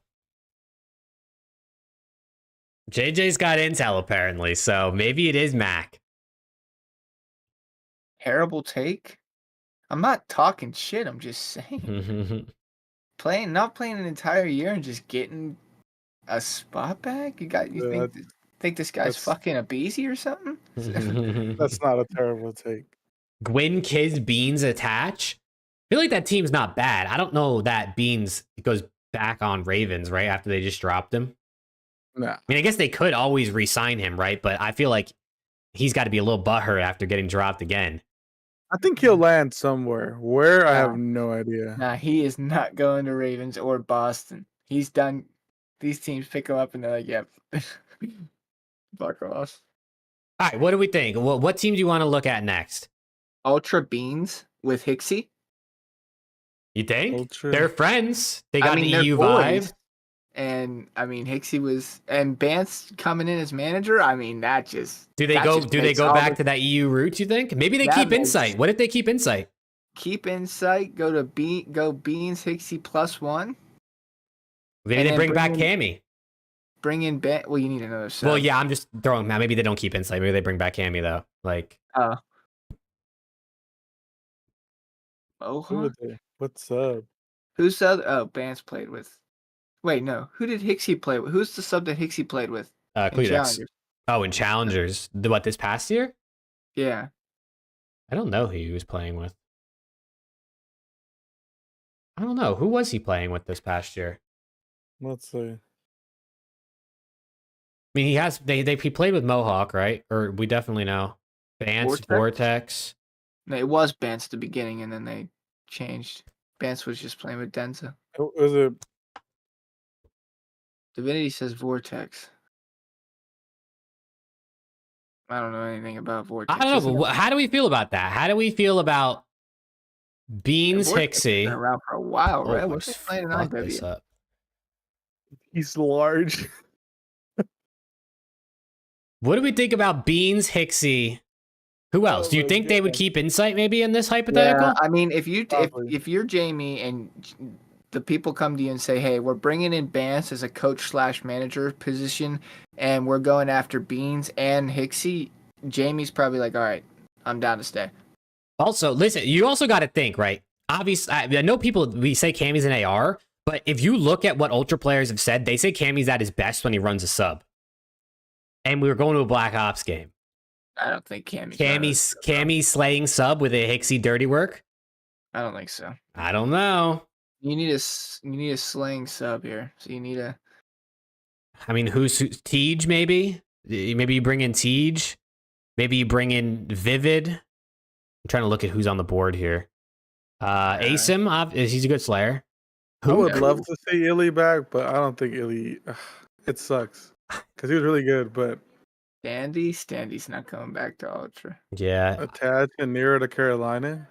JJ's got intel apparently, so maybe it is Mac. Terrible take. I'm not talking shit. I'm just saying. Not playing an entire year and just getting a spot back. You think this guy's fucking a beezy or something? That's not a terrible take. Gwyn, Kiz, Beans attach. I feel like that team's not bad. I don't know that Beans goes back on Ravens right after they just dropped him. Nah. I mean, I guess they could always re-sign him, right? But I feel like he's got to be a little butthurt after getting dropped again. I think he'll land somewhere. Where, I have no idea. Nah, he is not going to Ravens or Boston. He's done. These teams pick him up and they're like, yep. Fuck off. All right, what do we think? What team do you want to look at next? Ultra Beans with Hixie. You think? Ultra. They're friends. They got the they're EU boys. vibe. And I mean, Hixie was and Bance coming in as manager. I mean, that just Do they go back to that EU route? You think? Maybe they keep Insight. What if they keep Insight? Keep Insight. Go Beans Hixie +1. Maybe they bring back Cammy. Bring in Ben. Well, you need another sub. Well, yeah, I'm just throwing. Maybe they don't keep Insight. Maybe they bring back Cammy though. Like, What's up? Who's the other? Oh, Bance played with. Wait, no. Who did Hixie play with? Who's the sub that Hixie played with? Cledex. Oh, in Challengers. What, this past year? Yeah. I don't know who he was playing with. I don't know. Who was he playing with this past year? Let's see. I mean, he played with Mohawk, right? Or we definitely know. Bance, Vortex. No, it was Bance at the beginning, and then they changed. Bance was just playing with Denza. Was it? Divinity says Vortex. I don't know anything about Vortex. I don't know, but how do we feel about that? How do we feel about Beans Hixie? Been around for a while, right? What's he playing in IW? He's large. What do we think about Beans Hixie? Who else? Do you think they would keep Insight maybe in this hypothetical? Yeah, I mean, if you're Jamie and the people come to you and say, "Hey, we're bringing in Bance as a coach/manager position, and we're going after Beans and Hixie," Jamie's probably like, "All right, I'm down to stay." Also, listen, you also got to think, right? Obviously, I know we say Cammy's an AR, but if you look at what Ultra players have said, they say Cammy's at his best when he runs a sub. And we were going to a Black Ops game. I don't think Cammy slaying sub with a Hixie dirty work? I don't think so. I don't know. You need a slaying sub here. So you need a. I mean, who's Tej? Maybe you bring in Tej. Maybe you bring in Vivid. I'm trying to look at who's on the board here. ASIM, he's a good slayer. I would love to see Illy back, but I don't think Illy. It sucks because he was really good, but. Standy's not coming back to Ultra. Yeah. Attach and Nero to Carolina.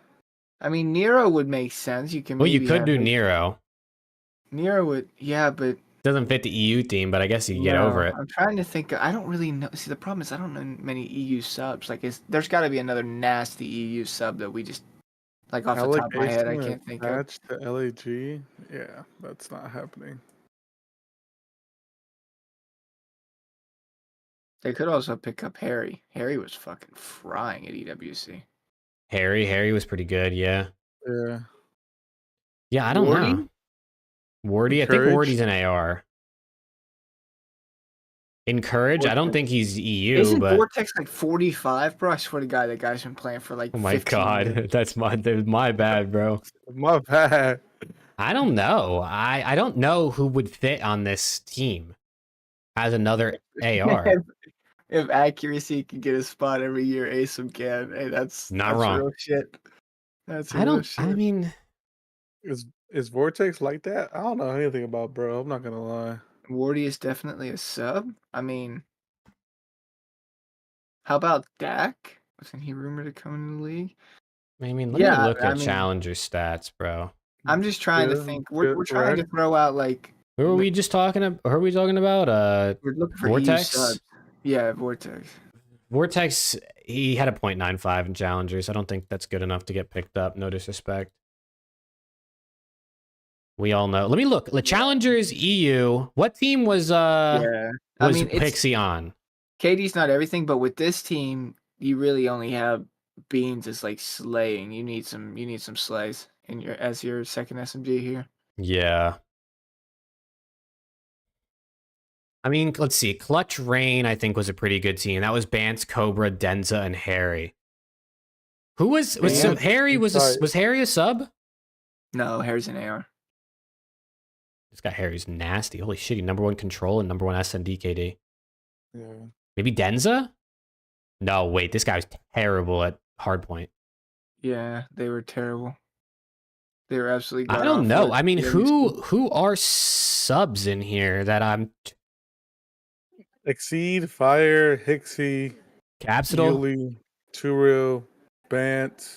I mean, Nero would make sense. You can. Well, you could do Nero. Nero would, yeah, but doesn't fit the EU team. But I guess you can get over it. I'm trying to think. I don't really know. See, the problem is I don't know many EU subs. Like, there's got to be another nasty EU sub that we just like off the top of my head. I can't think of. Attach to LAG. Yeah, that's not happening. They could also pick up Harry. Harry was fucking frying at EWC. Harry was pretty good, yeah. Yeah. Yeah, I don't know. Wardy, I think Wardy's an AR. Encourage, I don't think he's EU, Isn't but Vortex like 45, bro? I swear to God, that guy's been playing for like. Oh my God, years. that's my bad, bro. My bad. I don't know. I don't know who would fit on this team. has another AR. If accuracy can get a spot every year, ASIM can. Hey, that's wrong. real shit. That's I real don't. shit. I mean, Is Vortex like that? I don't know anything about bro. I'm not gonna lie. Wardy is definitely a sub. I mean, how about Dak? Wasn't he rumored to come in the league? let me Yeah, look I at mean- Challenger stats, bro. I'm just trying to Yeah, think. good We're trying to red. throw out like Who are we just talking about? Who are we talking about? we're looking for EU Vortex? subs. Yeah, Vortex. Vortex, he had a 0.95 in Challengers. I don't think that's good enough to get picked up. No disrespect. We all know. Let me look. The Challengers EU. What team was Yeah, I mean, it's Pixie on? KD's not everything, but with this team, you really only have Beans as like slaying. You need some slays in your as your second SMG here. Yeah. I mean, let's see. Clutch Rain, I think, was a pretty good team. That was Bance, Cobra, Denza, and Harry. Who was so Bance, Harry was sorry. was Harry a sub? No, Harry's an AR. This guy Harry's nasty. Holy shit, he #1 control and #1 SMD KD. Yeah. Maybe Denza? No, wait, this guy was terrible at hardpoint. Yeah, they were terrible. They were absolutely. I don't know. I mean, who? who are subs in here that I'm Exceed, Fire, Hixie, Capsidal? Yuli, Turil, Bant,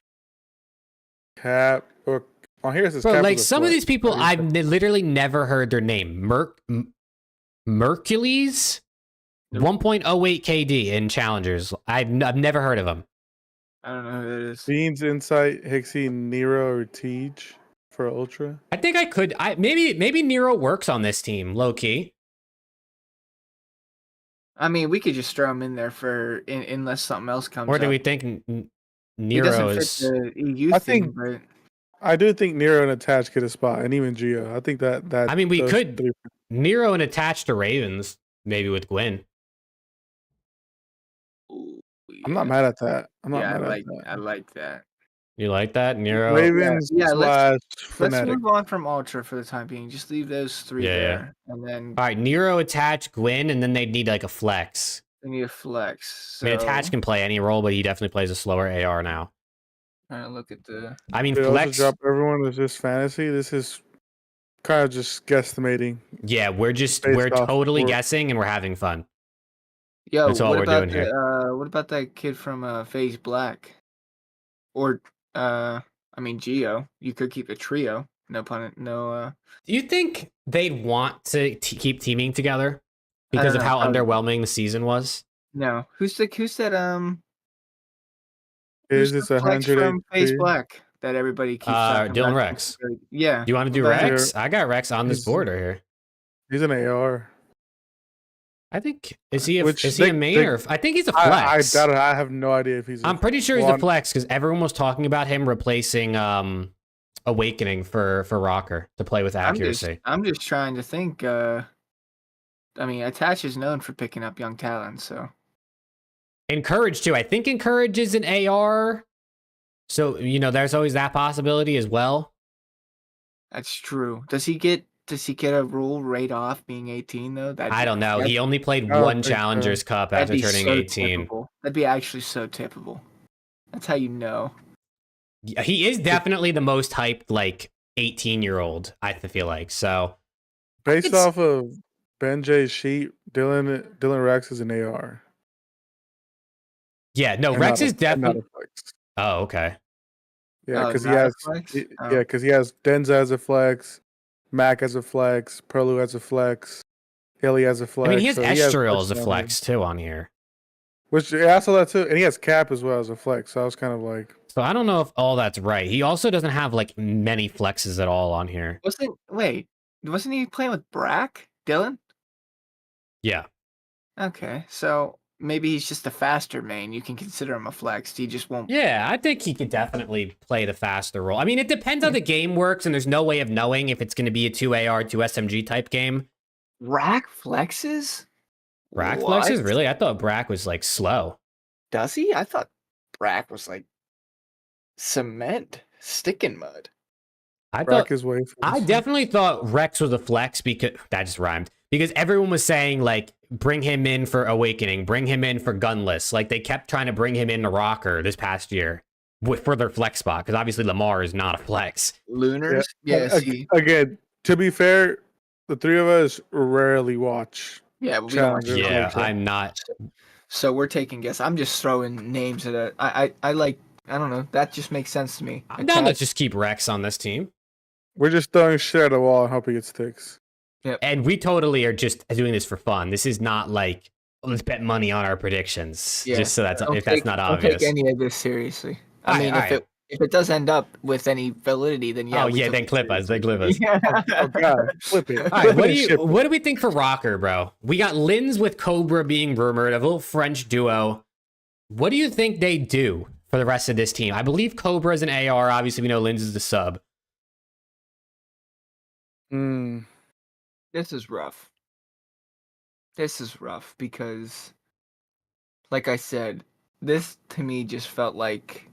Cap, or on here it says Bro, Cap like is a some of flex. these people, How do you I've literally never heard their name. Mercules, Nope. 1.08 KD in challengers. I've never heard of him. I don't know who that is. Beans, Insight, Hixie, Nero, or Tej for Ultra. I think I could. Maybe Nero works on this team, low key. I mean, we could just throw him in there for unless something else comes. Or do up. we think He Nero doesn't is? fit the EU I thing, think- but I do think Nero and Attach get a spot, and even Geo. I think that. I mean, we those could three- Nero and attached to Ravens, maybe with Gwen. ooh, I'm not yeah. mad at that. I'm not Yeah, mad I at that. like that. You like that, Nero? Ravens Yeah, slash Let's Fnatic. move on from Ultra for the time being. Just leave those three Yeah, yeah. there, and then All right, Nero attach Gwen, and then they'd need like a flex. we need a flex. I mean, attach So, can play any role, but he definitely plays a slower AR now. trying to look at the. I mean, Did also flex. drop everyone is just fantasy. This is kind of just guesstimating. Yeah, we're Based off totally work. guessing, and we're having fun. Yo, That's all what we're about doing here. what about that kid from FaZe Black? Or I mean Geo. You could keep a trio. No pun. No. Do you think they'd want to keep teaming together because of don't how know. underwhelming the season was? No. Who's that? Is Who's this the flex 100 from FaZe HP? Black that everybody keeps talking Dylan about? Rex. Yeah. Do you want to do What about him? Rex? I got Rex on this He's- board right here. He's an AR. I think is he a Which is he a they- main they- or I think he's a I flex. doubt it. I have no idea if he's. I'm pretty sure he's a one. flex because everyone was talking about him replacing Awakening for Rocker to play with accuracy. I'm just trying to think. I mean, Attach is known for picking up young talent, so Encourage too. I think Encourage is an AR. So, there's always that possibility as well. that's true. Does he get a rule right off being 18 though? I don't know. He only played I don't one think so. Challengers Cup after turning 18. Tippable. That'd be actually so tippable. That's how you know. Yeah, he is definitely the most hyped, 18-year-old, I feel like. So, Based It's- off of Ben J's sheet, Dylan Rex is an AR. yeah, no, and Rex not a- is and not definitely. a flex. Oh, okay. Yeah, Oh, because he not a has. flex? Yeah, Oh. because he has Denza as a flex, Mac as a flex, Perlu as a flex, Hilly as a flex. I mean, he has so Estriel as a flex on him. flex too on here. Which yeah, I saw that too, and he has Cap as well as a flex. So I was kind of like, So I don't know if all that's right. He also doesn't have many flexes at all on here. Wasn't he playing with Brack? Dylan? Yeah. Okay, so maybe he's just a faster main. You can consider him a flex. He just won't. Yeah, I think he could definitely play the faster role. I mean, it depends how the game works, and there's no way of knowing if it's going to be a 2 AR, 2 SMG type game. Brack flexes? Brack What? flexes? Really? I thought Brack was slow. Does he? I thought Brack was like cement, stick in mud. I Brack thought is way. I definitely thought Rex was a flex because that just rhymed. Because everyone was saying bring him in for Awakening, bring him in for Gunless. Like, they kept trying to bring him in to Rocker this past year for their flex spot, because obviously Lamar is not a flex. Lunars? Yeah, see. Again, to be fair, the three of us rarely watch. Yeah, but we don't watch Challenger. Yeah, like that. I'm not. So we're taking guess. I'm just throwing names at it. I like, I don't know. That just makes sense to me. I'm down to just keep Rex on this team. We're just throwing shit at the wall and hoping it sticks. And we totally are just doing this for fun. This is not like, let's bet money on our predictions. Yeah. Just so that's Don't if that's not obvious. Don't take any of this seriously. I Alright, mean, alright. if it does end up with any validity, then yeah. Oh we yeah, took then it clip us. Then clip us. seriously. Oh god, flip it. All right, Flip what it do and you ship it. what do we think for Rocker, bro? We got Lins with Cobra being rumored, a little French duo. What do you think they do for the rest of this team? I believe Cobra is an AR. Obviously, we know Lins is the sub. This is rough. This is rough because, like I said, this to me just felt like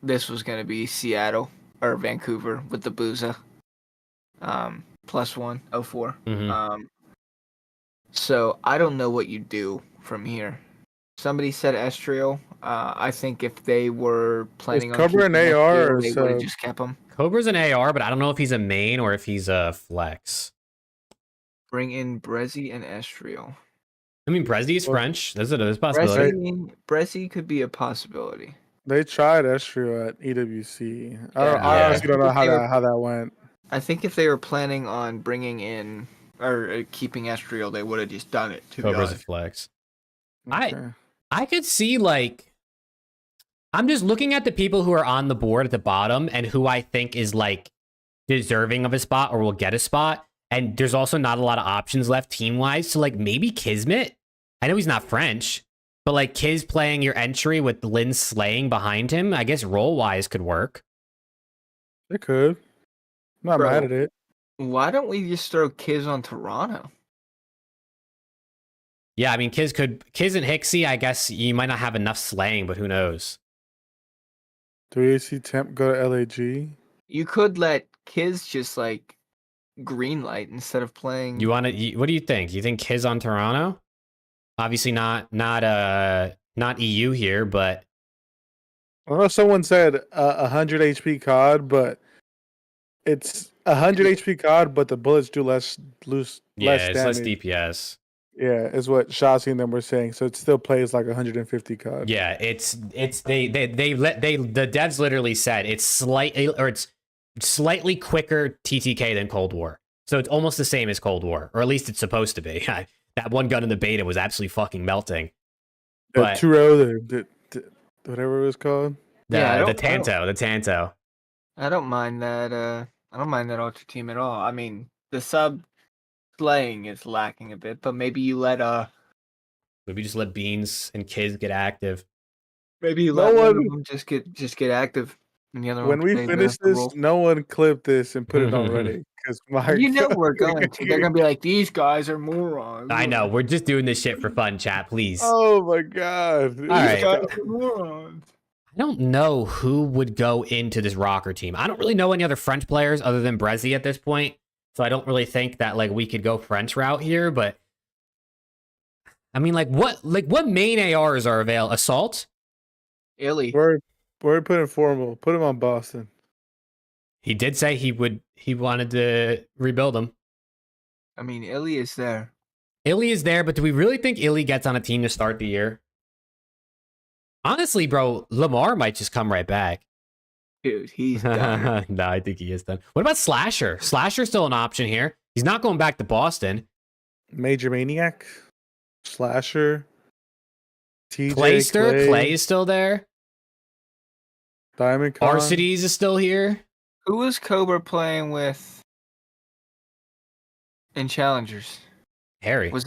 this was gonna be Seattle or Vancouver with the Booza. +1, 04. Mhm. So I don't know what you do from here. Somebody said Estriel. I think if they were planning on Cobra keeping an AR Estriel, or they would have sub? just kept him. Cobra's an AR, but I don't know if he's a main or if he's a flex. Bring in Brezzy and Estriel. I mean, Brezzy is Well, French. There's a possibility. Brezzy could be a possibility. They tried Estrio at EWC. I Yeah, I yeah. honestly don't know If they were- how that went. I think if they were planning on bringing in or keeping Estriel, they would have just done it. To be Cobra's a honest. flex. Okay. I could see, like, I'm just looking at the people who are on the board at the bottom and who I think is like deserving of a spot or will get a spot. And there's also not a lot of options left team wise. So like maybe Kismet. I know he's not French, but like Kiz playing your entry with Lin slaying behind him, I guess role wise could work. It could. Not Bro. mad at it. Why don't we just throw Kiz on Toronto? Yeah, I mean Kiz and Hixie, I guess you might not have enough slaying, but who knows? Do we see Temp go to LAG? You could let Kiz just like green light instead of playing. You want to? What do you think? You think Kiz on Toronto? Obviously not EU here, but I know someone said 100 HP COD, but it's 100 HP COD, but the bullets do less yeah, less it's less damage. DPS. Yeah, is what Shotzi and them were saying. So it still plays like 150 COD. Yeah, the devs literally said it's slightly quicker TTK than Cold War. So it's almost the same as Cold War, or at least it's supposed to be. That one gun in the beta was absolutely fucking melting. The But Turo, the whatever it was called. the Yeah, I don't- the Tanto. I don't mind that. I don't mind that ultra team at all. I mean, the sub slaying is lacking a bit, but maybe you let Maybe just let Beans and Kids get active. maybe you No let one of one- them just get active, and the other When one we play finish the this, role. no one clip this and put it on Reddit. Because my You know God, we're going to. They're gonna be like, these guys are morons. I know, we're just doing this shit for fun, chat, please. Oh my God. These right. guys are morons. I don't know who would go into this Rocker team. I don't really know any other French players other than Brezzy at this point. So I don't really think that like we could go French route here, but I mean what main ARs are available? Assault? Illy. We're putting formal. Put him on Boston. He did say he wanted to rebuild them. I mean, Illy is there. Illy is there, but do we really think Illy gets on a team to start the year? Honestly, bro, Lamar might just come right back. Dude, he's done. No, I think he is done. What about Slasher? Slasher's still an option here. He's not going back to Boston. Major Maniac. Slasher. TJ Clayster, Clay is still there. Diamond Con. Arcides is still here. Who was Cobra playing with in Challengers? Harry. Was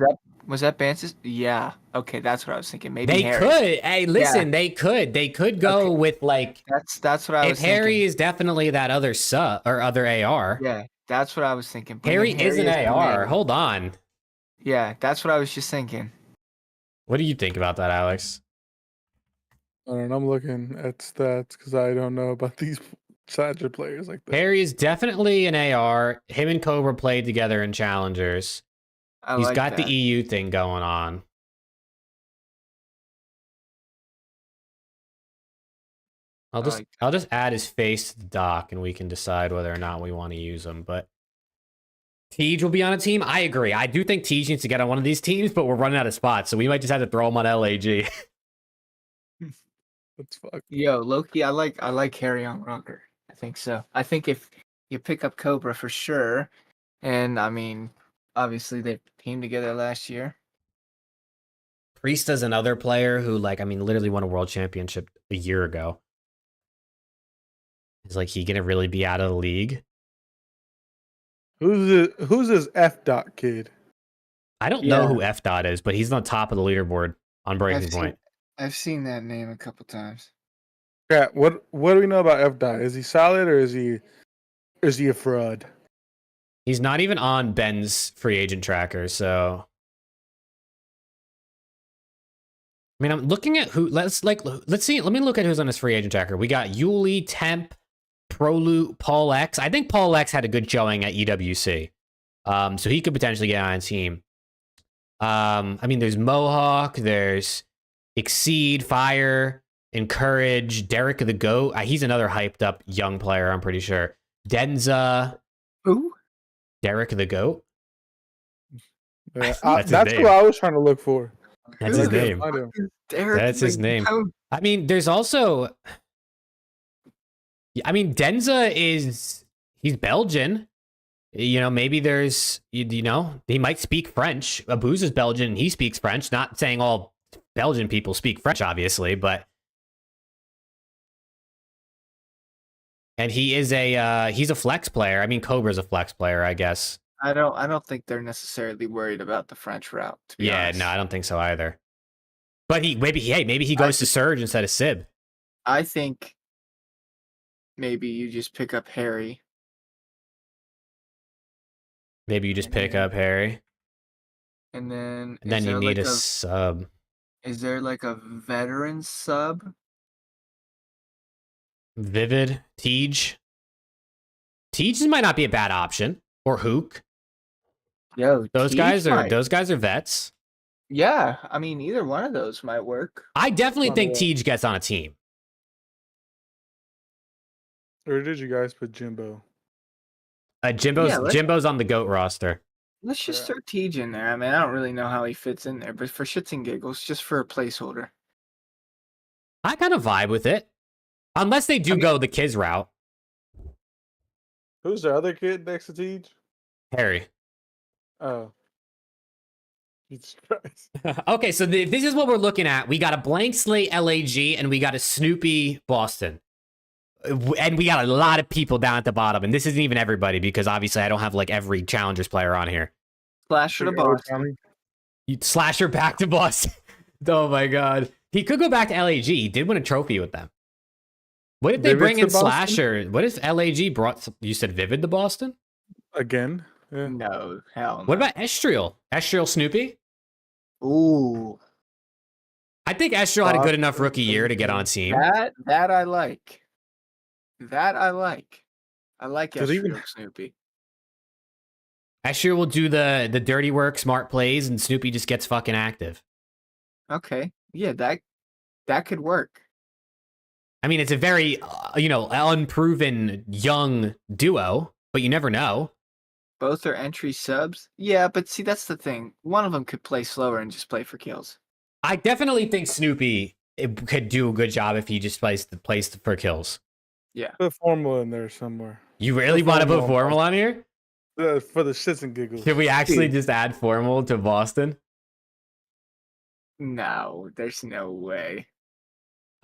that Bansis? Yeah. Okay, that's what I was thinking. Maybe They Harry. could. Hey, listen, they could go Okay. with like That's what I was if thinking. Harry is definitely that other sub or other AR. Yeah, that's what I was thinking. Bring Harry in is an as the AR. main. Hold on. Yeah, that's what I was just thinking. What do you think about that, Alex? I don't know, I'm looking at stats because I don't know about these Challenger players like that. Harry is definitely an AR. Him and Cobra played together in Challengers. He's like got that. the EU thing going on. I'll just add his face to the doc and we can decide whether or not we want to use him. But Tej will be on a team. I agree. I do think Tej needs to get on one of these teams, but we're running out of spots, so we might just have to throw him on LAG. That's fuck. Yo, Loki, I like Harry on Rocker. I think so. I think if you pick up Cobra for sure, and I mean, obviously they teamed together last year. Priest is another player who, like, I mean, literally won a world championship a year ago. Is like he gonna really be out of the league? Who's this F dot kid? I don't know who F dot is, but he's on top of the leaderboard on Breaking Point. I've seen that name a couple times. Yeah, what do we know about F dot? Is he solid or is he a fraud? He's not even on Ben's free agent tracker, so I mean, I'm looking at who. Let's see. Let me look at who's on his free agent tracker. We got Yuli, Temp, Prolu, Paul X. I think Paul X had a good showing at EWC, so he could potentially get on a team. I mean, there's Mohawk, there's Exceed, Fire, Encourage, Derek the Goat. He's another hyped up young player. I'm pretty sure. Denza. Who? Derek the Goat. Yeah, That's that's his who name. I was trying to look for. That's his name. That's his name. I mean, there's also. I mean, Denza he's Belgian. You know, maybe there's, you know, he might speak French. Abuz is Belgian and he speaks French. Not saying all Belgian people speak French, obviously, but. And he's a flex player. I mean, Cobra's a flex player, I guess. I don't think they're necessarily worried about the French route, to be honest. No, I don't think so either. But maybe he goes to Surge instead of Sib. I think maybe you just pick up Harry. Maybe you just pick up Harry. And then you need a sub. Is there like a veteran sub? Vivid, Tej. Tej might not be a bad option. Or Hook. Yo, Those guys are vets. Yeah, I mean either one of those might work. I definitely think Tej gets on a team. Or did you guys put Jimbo? Jimbo's on the GOAT roster. Let's just throw Tej in there. I mean, I don't really know how he fits in there, but for shits and giggles, just for a placeholder. I kind of vibe with it. Unless they do go the Kiz route. Who's the other kid next to Tej? Harry. Oh. Jesus Christ. Okay, so this is what we're looking at. We got a blank slate LAG and we got a Snoopy Boston. And we got a lot of people down at the bottom. And this isn't even everybody because obviously I don't have like every Challengers player on here. Slasher to Boston. Slasher back to Boston. Oh my God. He could go back to LAG. He did win a trophy with them. What if they bring in Slasher? What if LAG brought, you said Vivid to Boston? Again? Yeah. No, hell no. What about Estriel? Estriel Snoopy? Ooh. I think Estriel had a good enough rookie year to get on a team. That I like. That I like. I like Estriel Snoopy. Estriel will do the dirty work, smart plays, and Snoopy just gets fucking active. Okay. Yeah, that could work. I mean, it's a very, unproven young duo, but you never know. Both are entry subs. Yeah, but see, that's the thing. One of them could play slower and just play for kills. I definitely think Snoopy could do a good job if he just plays for kills. Yeah. Put Formal in there somewhere. You really want to put Formal on here? For the shits and giggles. Should we actually just add Formal to Boston? No, there's no way.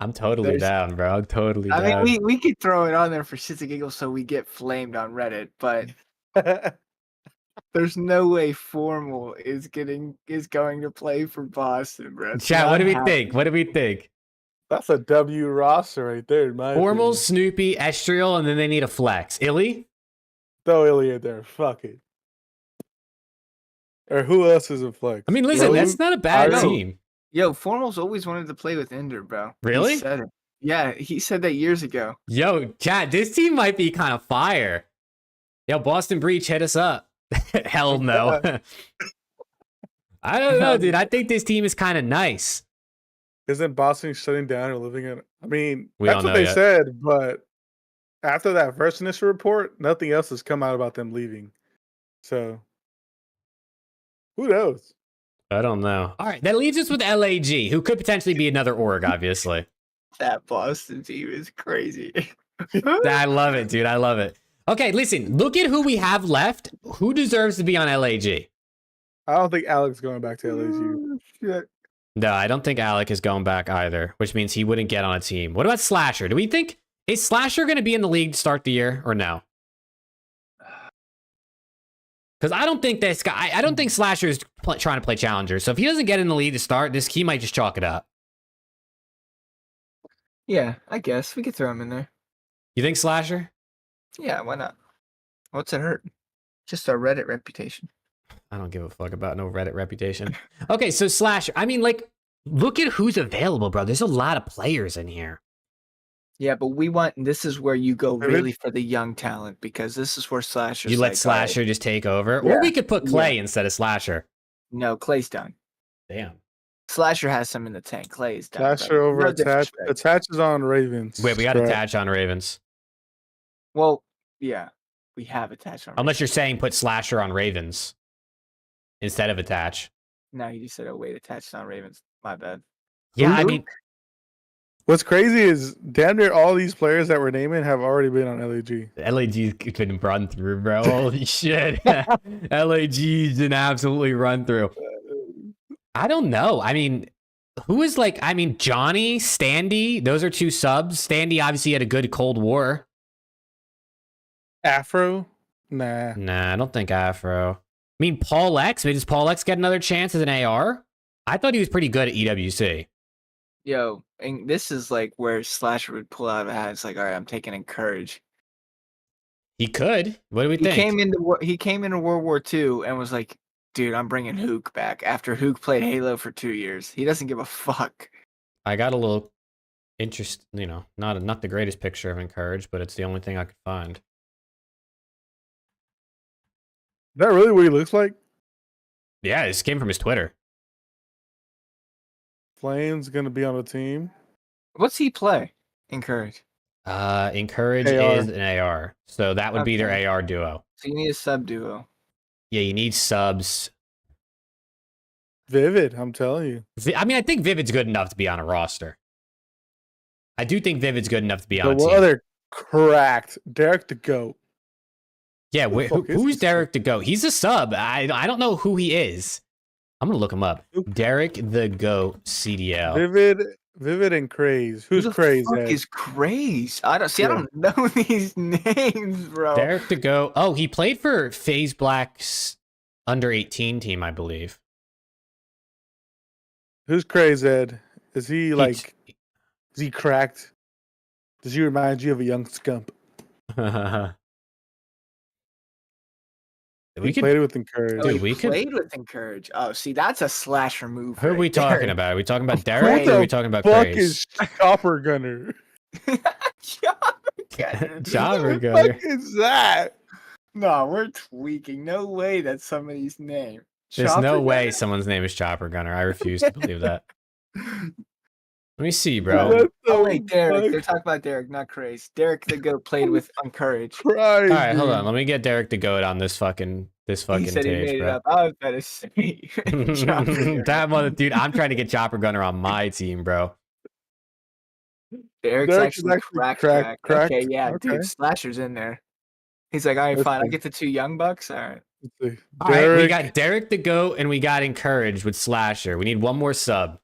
I'm totally down, bro. I'm totally down. I mean, we could throw it on there for shits and giggles so we get flamed on Reddit, but there's no way Formal is going to play for Boston, bro. Chat, what do we think? What do we think? That's a W roster right there, in my Formal, opinion. Snoopy, Estriel, and then they need a flex. Illy? Throw Illy in there. Fuck it. Or who else is a flex? I mean, listen, that's not a bad team. Yo, Formal's always wanted to play with Ender, bro. Really? He said it. Yeah, he said that years ago. Yo, chat, this team might be kind of fire. Yo, Boston Breach, hit us up. Hell no. I don't know, dude. I think this team is kind of nice. Isn't Boston shutting down or living in? I mean, We that's don't what know they yet. said, but after that first initial report, nothing else has come out about them leaving. So, who knows? I don't know. All right, that leaves us with LAG, who could potentially be another org, obviously. That Boston team is crazy. I love it, dude. I love it. Okay, listen. Look at who we have left. Who deserves to be on LAG? I don't think Alex going back to LSU. Shit. No, I don't think Alec is going back either, which means he wouldn't get on a team. What about Slasher? Do we think is Slasher going to be in the league to start the year or no? Because I don't think this guy. I don't think Slasher is trying to play challenger. So if he doesn't get in the league to start, he might just chalk it up. Yeah, I guess we could throw him in there. You think Slasher? Yeah, why not? What's it hurt? Just our Reddit reputation. I don't give a fuck about no Reddit reputation. Okay, so Slasher. I mean, like, look at who's available, bro. There's a lot of players in here. Yeah, but this is where you go Maybe- really for the young talent, because this is where Slasher. You let Slasher just take over, or Yeah. we could put Clay instead of Slasher. No, Clay's done. Damn. Slasher has some in the tank. Clay's done. Slasher brother. over No attach. disrespect. Attach is on Ravens. Wait, we got Correct. attach on Ravens. Well, yeah, we have attached on. Unless you're saying put Slasher on Ravens instead of attach. No, you just said, oh, wait, attached on Ravens. My bad. Yeah, I Who? mean, What's crazy is damn near all these players that we're naming have already been on LAG. LAG's been run through, bro. Holy shit. LAG's been absolutely run through. I don't know. I mean, who is like, I mean, Johnny, Standy, those are two subs. Standy obviously had a good Cold War. Afro? Nah. Nah, I don't think Afro. I mean, Paul X. Maybe does Paul X get another chance as an AR? I thought he was pretty good at EWC. Yo, and this is like where Slasher would pull out of a hat. It's like, all right, I'm taking Encourage. He could. What do we He think? came into World War II and was like, dude, I'm bringing Hook back after Hook played Halo for 2 years. He doesn't give a fuck. I got a little interest, not the greatest picture of Encourage, but it's the only thing I could find. Is that really what he looks like? Yeah, this came from his Twitter. Flame's gonna be on the team. What's he play? Encourage. Encourage AR. is an AR. So that would be their Okay. AR duo. So you need a sub duo. Yeah, you need subs. Vivid, I'm telling you. I mean, I think Vivid's good enough to be on a roster. I do think Vivid's good enough to be on The a team. one other cracked Derek the GOAT. Yeah, Who the fuck is who's this Derek the GOAT? He's a sub. I don't know who he is. I'm going to look him up. Who- Derek the GOAT CDL. Vivid and Craze. Who's Who the Craze? fuck Ed? is Craze? I don't see. I Yeah. don't know these names, bro. Derek the GOAT. Oh, he played for FaZe Black's under 18 team, I believe. Who's Craze, Ed? Is he like? Is he cracked? Does he remind you of a young scump? We He could. played it with Encourage. Oh, Dude, he we could- played with Encourage. Oh, see, that's a Slasher move. Who are we right talking there. about? Are we talking about Derek or are we talking about Fuck Craze? is Chopper Gunner? Jobber Who the Gunner. fuck is that? No, we're tweaking. No way that's somebody's name. There's Chopper no way Gunner? someone's name is Chopper Gunner. I refuse to believe that. Let me see, bro. What the Oh wait, Derek. They're fuck? talking about Derek, not Craze. Derek the GOAT played with Encourage. Christ, All right, hold dude. on. Let me get Derek the GOAT on this fucking He said he tape, made it bro. up. I was about to say. Chopper Gunner. That mother, dude. I'm trying to get Chopper Gunner on my team, bro. Derek's Derek's actually cracked. cracked. Okay, yeah, Okay. dude. Slasher's in there. He's like, all right, Let's fine. I see. get the 2 young bucks. All right. Let's see. All right, we Derek- got Derek the GOAT and we got Encourage with Slasher. We need one more sub.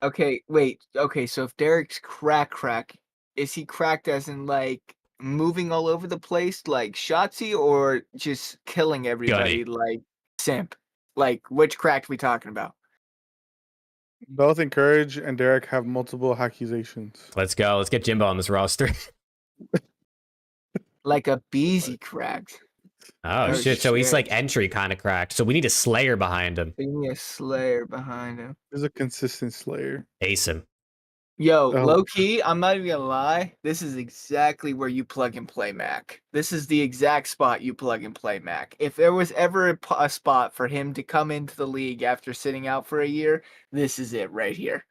Okay, wait. Okay, so if Derek's crack, is he cracked as in like moving all over the place like Shotzi, or just killing everybody like Simp? Like which cracked we talking about? Both Encourage and Derek have multiple accusations. Let's go. Let's get Jimbo on this roster. Like a Beezy cracked. Oh, Oh, shit. So he's shit. like entry kind of cracked. So we need a Slayer behind him. So you need a Slayer behind him. There's a consistent Slayer. Ace him. Yo, Oh. low key, I'm not even gonna lie. This is exactly where you plug and play Mac. This is the exact spot you plug and play Mac. If there was ever a spot for him to come into the league after sitting out for a year, this is it right here.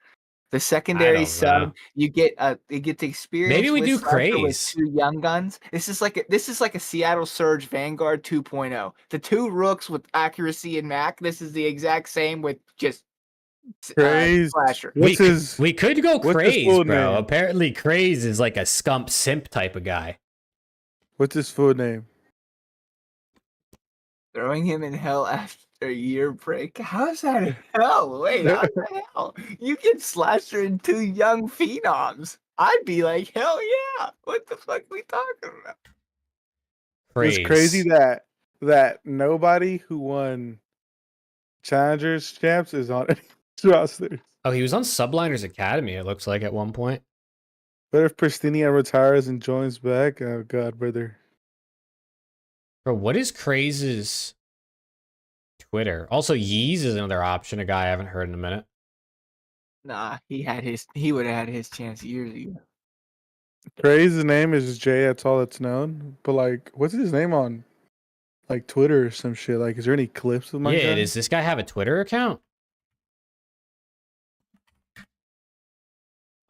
The secondary don't know. sub, you get the experience. Maybe we with do Slasher with Craze. 2 young guns. This is like a Seattle Surge Vanguard 2.0. The 2 rooks with accuracy and Mac. This is the exact same with just Craze. Slasher. We What's his could go what's his Craze, full bro. name? Apparently, Craze is like a scump simp type of guy. What's his full name? Throwing him in hell after a year break. How's that hell? Wait, how the hell? You get Slasher and 2 young phenoms. I'd be like, hell yeah. What the fuck we talking about? Craze. It's crazy that nobody who won Challengers champs is on any roster. Oh, he was on Subliners Academy, it looks like, at one point. But if Pristinia retires and joins back, oh god, brother. Bro, what is Craze's Twitter? Also, Yeez is another option, a guy I haven't heard in a minute. Nah, he would have had his chance years ago. Craze's name is Jay, that's all that's known. But like, what's his name on like Twitter or some shit? Like, is there any clips of my Yeah, guy? does this guy have a Twitter account?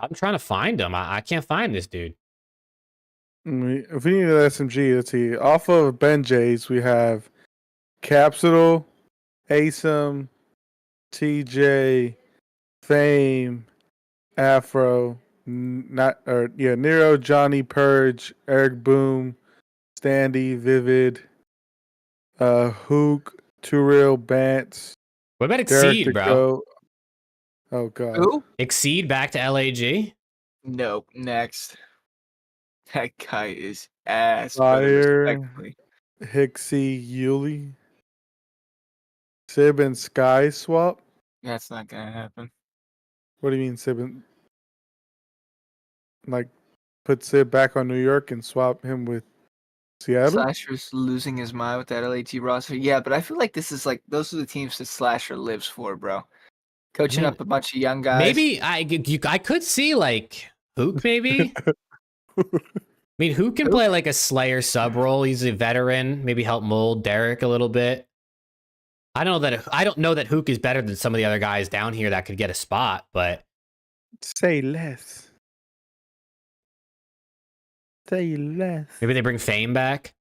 I'm trying to find him. I can't find this dude. If we need an SMG, let's see. Off of Ben J's, we have Capsule, ASIM, TJ, Fame, Afro, Nero, Johnny, Purge, Eric Boom, Standy, Vivid, Hook, Too Real, Bance, What about Derek Exceed, to bro? Go. Oh god. Who? Exceed back to LAG? Nope. Next. That guy is ass. Fire. Respectfully. Hixie, Yuli, Sib and Sky swap. That's not gonna happen. What do you mean, Sib and like put Sib back on New York and swap him with Seattle? Slasher's losing his mind with that LAT roster. Yeah, but I feel like this is like those are the teams that Slasher lives for, bro. Coaching mean, up a bunch of young guys. Maybe I could see like Hook, maybe. I mean, who can play like a Slayer sub role? He's a veteran. Maybe help mold Derek a little bit. I don't know that Hook is better than some of the other guys down here that could get a spot, but Say less. Say less. maybe they bring Fame back.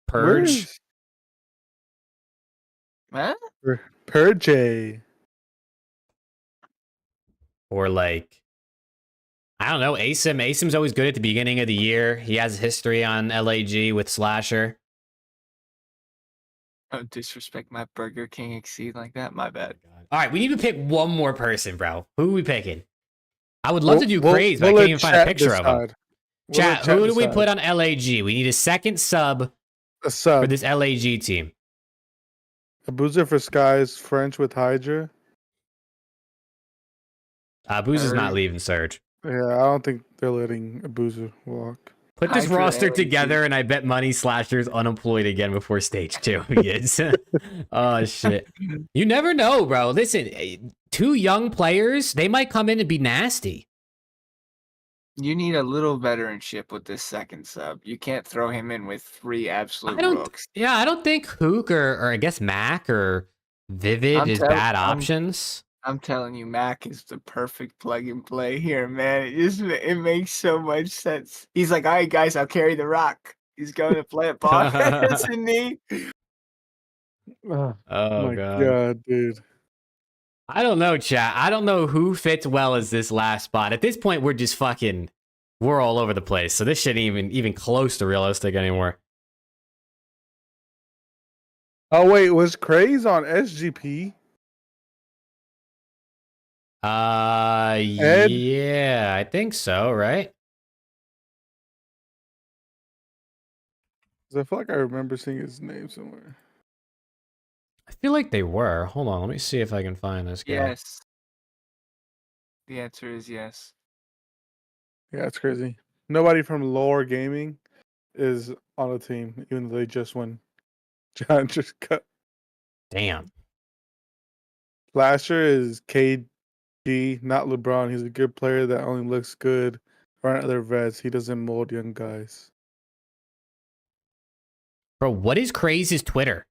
Purge. Huh? Purge. Or like, I don't know, ASIM. ASIM's always good at the beginning of the year. He has history on LAG with Slasher. Don't disrespect my Burger King Exceed like that. My bad. All right, we need to pick one more person, bro. Who are we picking? I would love to do Craze, but I can't even find a picture of him. Chat, who do we put on LAG? We need a second sub a sub for this LAG team. A boozer for Skies, French with Hydra. Booze is not leaving Surge. Yeah, I don't think they're letting a boozer walk. Put this Hydra roster LAG. together, and I bet Money Slasher's unemployed again before stage 2 begins. Oh, shit. You never know, bro. Listen, 2 young players, they might come in and be nasty. You need a little veteranship with this second sub. You can't throw him in with 3 absolute rooks. Yeah, I don't think Hook or I guess Mac or Vivid is bad options. I'm telling you, Mac is the perfect plug and play here, man. It makes so much sense. He's like, all right, guys, I'll carry the rock. He's going to play it ball, isn't he? Oh my god, dude. I don't know, chat. I don't know who fits well as this last spot. At this point, we're all over the place. So this shit ain't even close to realistic anymore. Oh wait, was Craze on SGP? Ed? Yeah, I think so, right? 'Cause I feel like I remember seeing his name somewhere. I feel like they were. Hold on, let me see if I can find this guy. Yes. The answer is yes. Yeah, it's crazy. Nobody from Lore Gaming is on the team, even though they just won Challengers Cup. Damn. Slasher is Not LeBron. He's a good player that only looks good around other vets. He doesn't mold young guys. Bro, what is Craze's Twitter?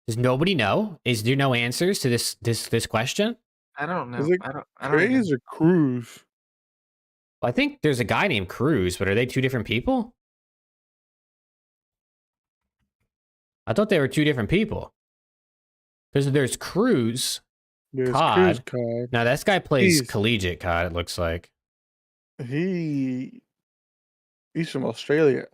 Does nobody know? Is there no answers to this question? I don't know. Is it I don't Craze or Cruz? Well, I think there's a guy named Cruz, but are they two different people? I thought they were two different people. Because there's Cruz. There's COD. Cruz COD. Now, this guy plays He's- collegiate COD, it looks like. He's from Australia.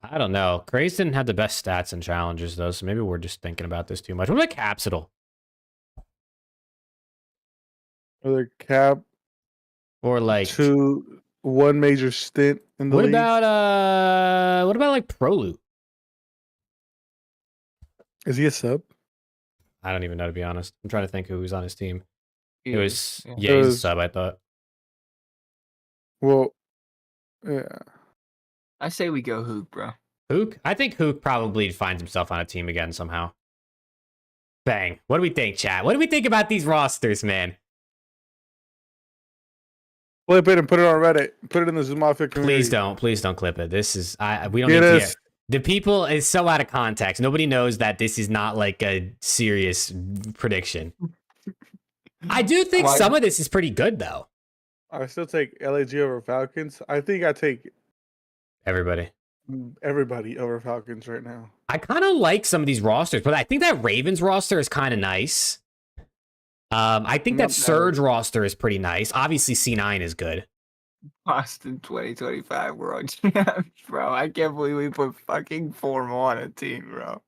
I don't know. Craze didn't have the best stats and challenges, though, so maybe we're just thinking about this too much. What about Capsidal? Other cap Or like... to one major stint in the What league. what about like Proloot? Is he a sub? I don't even know, to be honest. I'm trying to think who was on his team. It was... yeah. Yeah, he's a sub, I thought. Well, yeah. I say we go Hook, bro. Hook? I think Hook probably finds himself on a team again somehow. Bang. What do we think, chat? What do we think about these rosters, man? Flip it and put it on Reddit. Put it in the Zoom Mafia community. Please don't clip it. This is we don't Get need to us. hear. The people is so out of context. Nobody knows that this is not like a serious prediction. I do think Why- some of this is pretty good though. I still take LAG over Falcons. I think I take Everybody. everybody over Falcons right now. I kind of like some of these rosters, but I think that Ravens roster is kind of nice. I think that Not bad. Surge roster is pretty nice. Obviously, C9 is good. Boston 2025 World Champs, bro. I can't believe we put fucking Formal on a team, bro.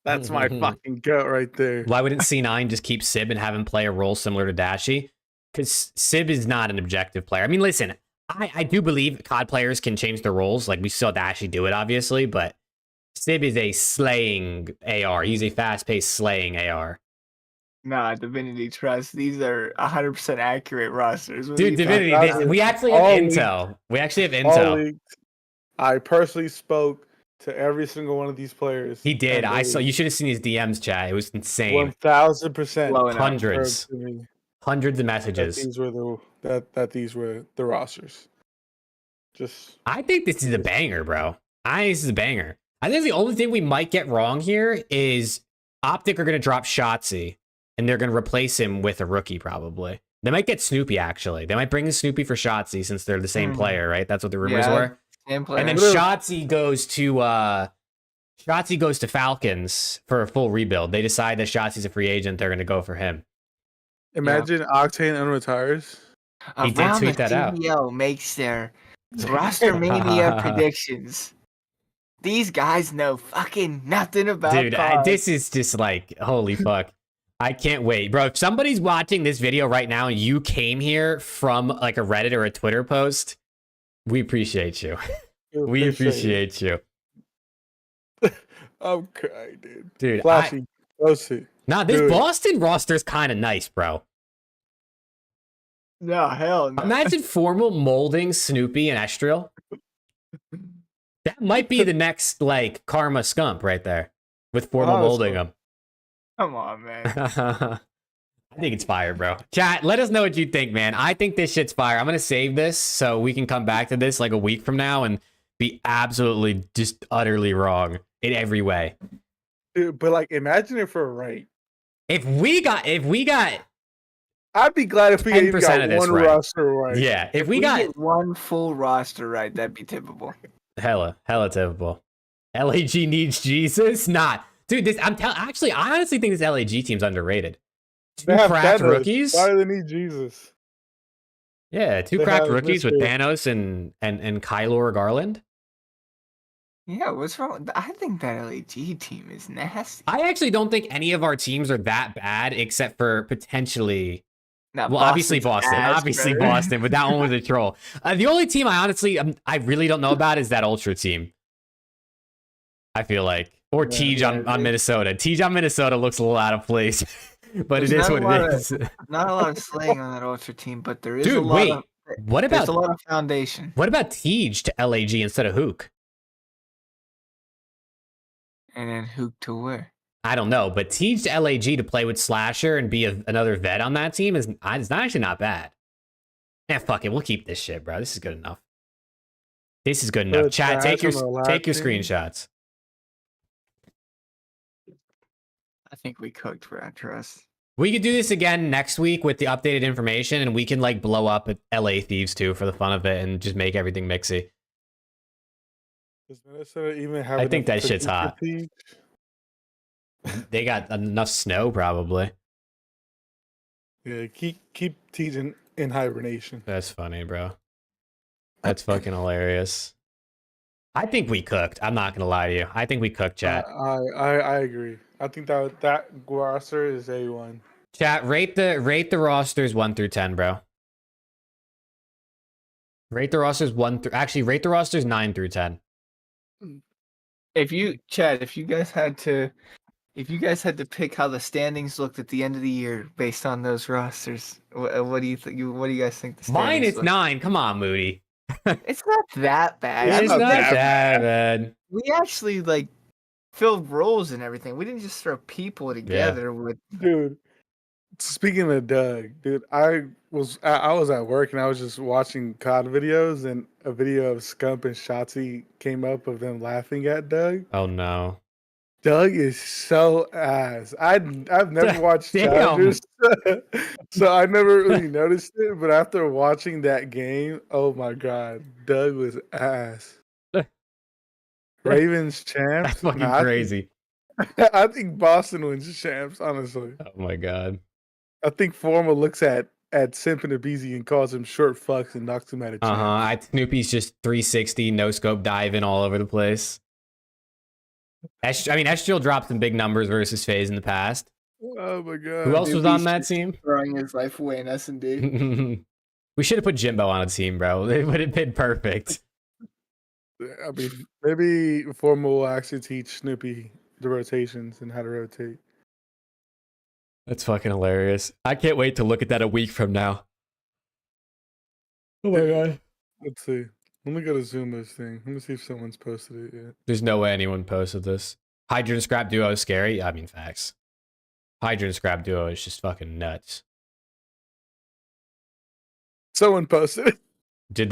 That's my fucking goat right there. Why wouldn't C9 just keep Sib and have him play a role similar to Dashy? Because Sib is not an objective player. I mean, listen, I do believe COD players can change their roles. Like, we saw Dashy do it, obviously, but Sib is a slaying AR. He's a fast-paced slaying AR. Nah, Divinity Trust. These are 100% accurate rosters. What are Dude, you Divinity, talking That's about? we actually have all intel. We actually have All intel. leagues. I personally spoke to every single one of these players. He did. and I they saw. You should have seen his DMs, chat. It was insane. 1000% Blowing up. Hundreds. confirmed to me Hundreds of that messages. these were these were the rosters. Just I think this is a banger, bro. This is a banger. I think the only thing we might get wrong here is Optic are going to drop Shotzzy, and they're going to replace him with a rookie, probably. They might get Snoopy, actually. They might bring in Snoopy for Shotzzy since they're the same player, right? That's what the rumors Yeah. were. Same player. And then Whatever. Shotzzy goes to Falcons for a full rebuild. They decide that Shotzi's a free agent. They're going to go for him. imagine Octane unretires. He did Around tweet the that out. CDL makes their roster mania predictions. These guys know fucking nothing about Dude, COD. this is just like, holy fuck. I can't wait. Bro, if somebody's watching this video right now and you came here from like a Reddit or a Twitter post, we appreciate you. We appreciate you. I'm crying, dude. Dude, Flashy. Closey. nah, this Dude. Boston roster is kind of nice, bro. No, hell no. Imagine Formal molding Snoopy and Estriel. That might be the next, like, Karma Scump right there. With Formal Honestly. molding them. Come on, man. I think it's fire, bro. Chat, let us know what you think, man. I think this shit's fire. I'm going to save this so we can come back to this like a week from now and be absolutely just utterly wrong in every way. Dude, but like imagine if we're right. If we got I'd be glad if we 10% even got of this one right. roster right. yeah, if we We got get one full roster right, that'd be typical. hella typical. LAG needs Jesus? Not. Dude, this actually I honestly think this LAG team's underrated. Two They have cracked Thanos. rookies. Why do they need Jesus? Yeah, two They cracked have rookies with Mr. Thanos and Kylo Garland. Yeah, what's wrong? I think that LAG team is nasty. I actually don't think any of our teams are that bad except for potentially Now, well, obviously Boston's Boston. ass, Obviously bro. Boston, but that one was a troll. The only team I honestly, I really don't know about is that Ultra team. I feel like. Or Yeah, Tej yeah, on Minnesota. Tej on Minnesota looks a little out of place, but There's it is not what a it lot is. Not a lot of slaying on that Ultra team, but there is a Dude, lot wait. of What there's about a lot of foundation. what about Tej to LAG instead of Hook? And then Hook to where? I don't know, but teach LAG to play with Slasher and be another vet on that team is it's actually not bad. Yeah, fuck it. We'll keep this shit, bro. This is good enough. This is good enough. But Chat, take your Trash on the screenshots. I think we cooked for Trust. We could do this again next week with the updated information, and we can like blow up at LA Thieves too for the fun of it and just make everything mixy. Does Minnesota even have? I think enough that shit's cooking hot. fatigue? They got enough snow, probably. Yeah, keep teaching in hibernation. That's funny, bro. That's fucking hilarious. I think we cooked. I'm not gonna lie to you. I think we cooked, chat. I agree. I think that roster is A1. Chat, rate the rosters 1 through 10, bro. Rate the rosters 1 through. Actually, rate the rosters 9 through 10. If you guys had to pick how the standings looked at the end of the year based on those rosters, what do you think? What do you guys think? The Mine standings is look? 9. Come on, Moody. It's not that bad. It's not that bad. We actually like filled roles and everything. We didn't just throw people together with. Dude, speaking of Doug, dude, I was at work and I was just watching COD videos, and a video of Scump and Shotzi came up of them laughing at Doug. Oh no. Doug is so ass. I've never watched Damn. Challengers, so I never really noticed it. But after watching that game, oh my god, Doug was ass. Ravens champs. That's fucking Nah, crazy. I think Boston wins champs. Honestly, Oh my god. I think Forma looks at Simp and Abizi and calls him short fucks and knocks him out of champs. Snoopy's just 360 no scope diving all over the place. Estriel dropped some big numbers versus FaZe in the past. Oh my god. Who else was on He's that just team? Throwing his life away in S&D. We should have put Jimbo on a team, bro. It would have been perfect. I mean, maybe Forma will actually teach Snoopy the rotations and how to rotate. That's fucking hilarious. I can't wait to look at that a week from now. Oh my god. Let's see. Let me go to Zuma's thing. Let me see if someone's posted it yet. There's no way anyone posted this. Hydra and Scrap Duo is scary. I mean, facts. Hydra and Scrap Duo is just fucking nuts. Someone posted it.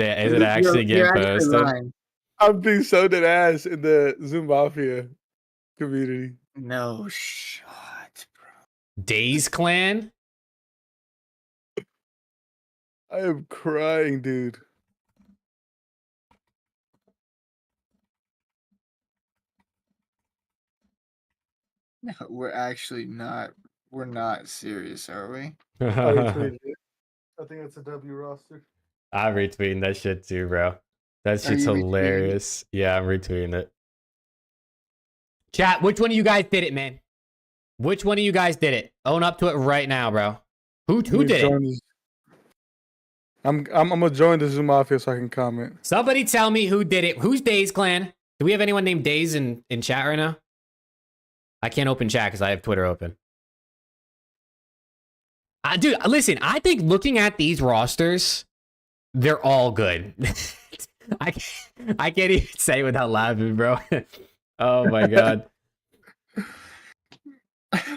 Is it actually get posted? I'm being so dead ass in the Zoom Mafia community. No shot, bro. Days Clan? I am crying, dude. No, we're actually not. We're not serious, are we? I retweeted it. I think it's a W roster. I'm retweeting that shit too, bro. That shit's you retweeting it? hilarious. Yeah, I'm retweeting it. Chat, which one of you guys did it, man? Which one of you guys did it? Own up to it right now, bro. Who did it? I'm gonna join the Zoom Mafia so I can comment. Somebody tell me who did it. Who's Days Clan? Do we have anyone named Days in chat right now? I can't open chat because I have Twitter open. Dude, listen, I think looking at these rosters, they're all good. I can't even say it without laughing, bro. Oh my god.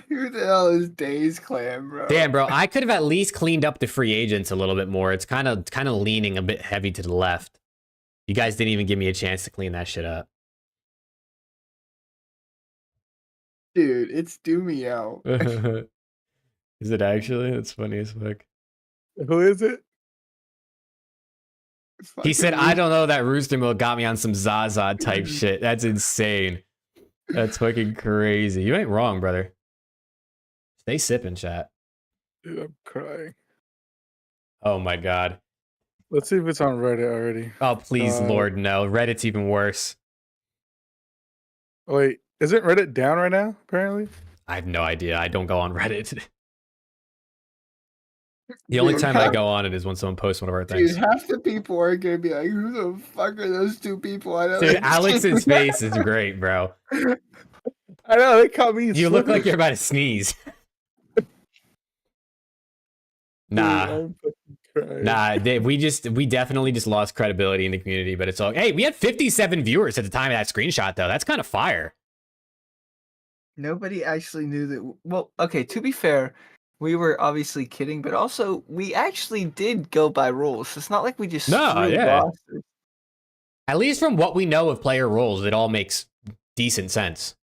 Who the hell is Days Clan, bro? Damn, bro. I could have at least cleaned up the free agents a little bit more. It's kind of leaning a bit heavy to the left. You guys didn't even give me a chance to clean that shit up. Dude, it's Dumio. Is it actually? That's funny as fuck. Who is it? He said, I don't know, that Rooster Milk got me on some Zaza type shit. That's insane. That's fucking crazy. You ain't wrong, brother. Stay sipping, chat. Dude, I'm crying. Oh my god. Let's see if it's on Reddit already. Oh, please, Lord, no. Reddit's even worse. Wait, isn't Reddit down right now, apparently? I have no idea. I don't go on Reddit. The only time I go on it is when someone posts one of our things. Dude, half the people are gonna be like, "Who the fuck are those two people?" I know. Dude, Alex's face is great, bro. I know, they caught me. You look like you're about to sneeze. Nah. We definitely just lost credibility in the community, but it's all. Hey, we had 57 viewers at the time of that screenshot, though. That's kind of fire. Nobody actually knew that. Well, okay, to be fair, we were obviously kidding, but also we actually did go by rules. It's not like we just No, threw yeah. rosters. At least from what we know of player roles, it all makes decent sense.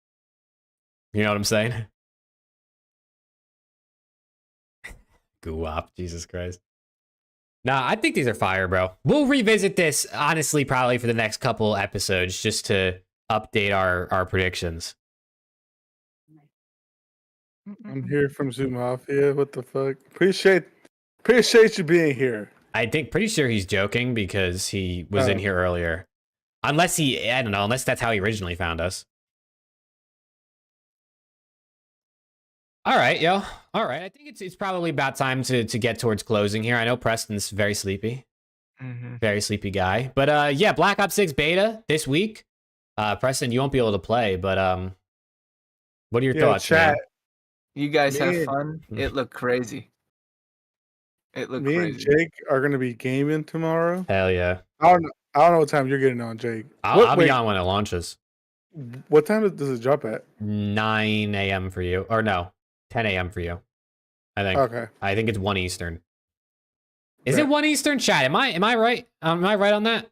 You know what I'm saying? Guwap, Jesus Christ. Nah, I think these are fire, bro. We'll revisit this, honestly, probably for the next couple episodes, just to update our predictions. I'm here from Zoom Mafia. What the fuck? Appreciate you being here. I think, pretty sure he's joking because he was in Oh. here earlier. Unless I don't know, unless that's how he originally found us. All right, yo. All right, I think it's probably about time to get towards closing here. I know Preston's very sleepy. Very sleepy guy. But yeah, Black Ops 6 beta this week. Preston, you won't be able to play, but what are your thoughts, chat. man? You guys have Man. fun. It looked crazy. It looked Me and crazy. Jake are gonna be gaming tomorrow. Hell yeah. I don't know what time you're getting on, Jake. I'll be wait, on when it launches. What time does it drop at? 9 a.m. for you. Or no, 10 a.m. for you. I think. Okay. I think it's 1 Eastern. Is Yeah. it 1 Eastern, chat? Am I right? Am I right on that?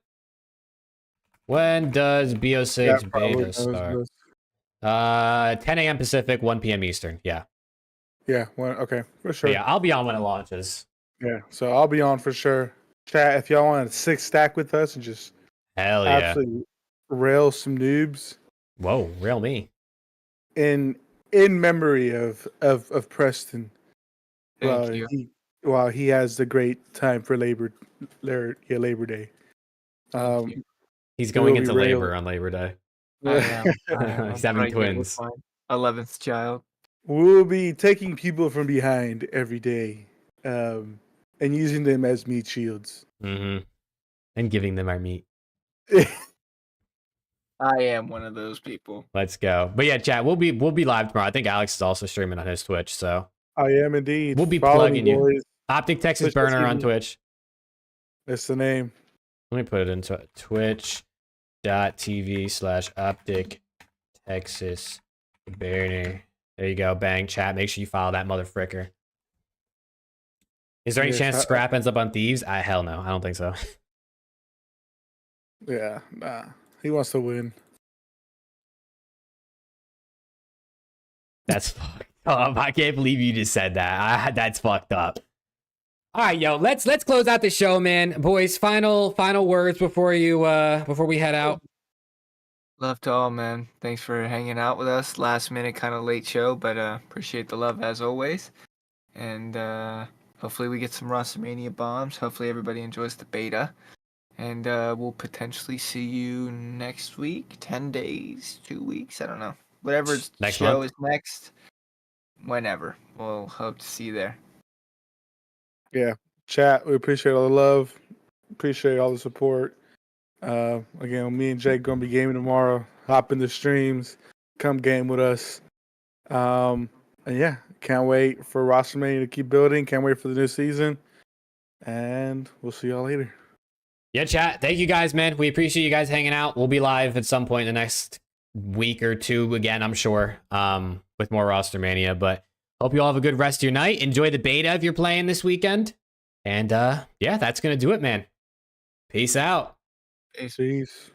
When does BO6 beta start? 10 a.m. Pacific, 1 p.m. Eastern. Yeah. Yeah. Okay, for But sure. yeah, I'll be on when it launches. Yeah. So I'll be on for sure. Chat, if y'all want a 6 stack with us and just Hell yeah. absolutely rail some noobs Whoa, real me. in memory of Preston. Thank you. While he has the great time for Labor Day. Thank you. He's It going will be into real. labor on Labor Day. I am. He's having pregnant with twins. my 11th child. We'll be taking people from behind every day, and using them as meat shields. Mm-hmm. And giving them our meat. I am one of those people. Let's go. But yeah, chat, we'll be live tomorrow. I think Alex is also streaming on his Twitch, so I am indeed. we'll be Follow plugging me, you. boys. Optic Texas Twitch Burner on TV. Twitch. That's the name. Let me put it into twitch.tv/Optic Texas Burner. There you go. Bang, chat. Make sure you follow that mother fricker. Is there any Yes, chance Scrap ends up on Thieves? Hell no. I don't think so. Yeah, nah. He wants to win. That's fucked up. I can't believe you just said that. That's fucked up. All right, yo, let's close out the show, man. Boys, final words before we head out. Love to all, man. Thanks for hanging out with us. Last minute, kind of late show, but appreciate the love as always. And hopefully we get some Rostermania bombs. Hopefully everybody enjoys the beta. And we'll potentially see you next week, 10 days, 2 weeks, I don't know. Whatever Next show month? is next, whenever. We'll hope to see you there. Yeah, chat. We appreciate all the love. Appreciate all the support. Again, me and Jake gonna be gaming tomorrow. Hop in the streams. Come game with us. And yeah, can't wait for Rostermania to keep building. Can't wait for the new season. And we'll see y'all later. Yeah, chat. Thank you guys, man. We appreciate you guys hanging out. We'll be live at some point in the next week or two again, I'm sure, with more Rostermania. But hope you all have a good rest of your night. Enjoy the beta if you're playing this weekend. And yeah, that's gonna do it, man. Peace out. Peace.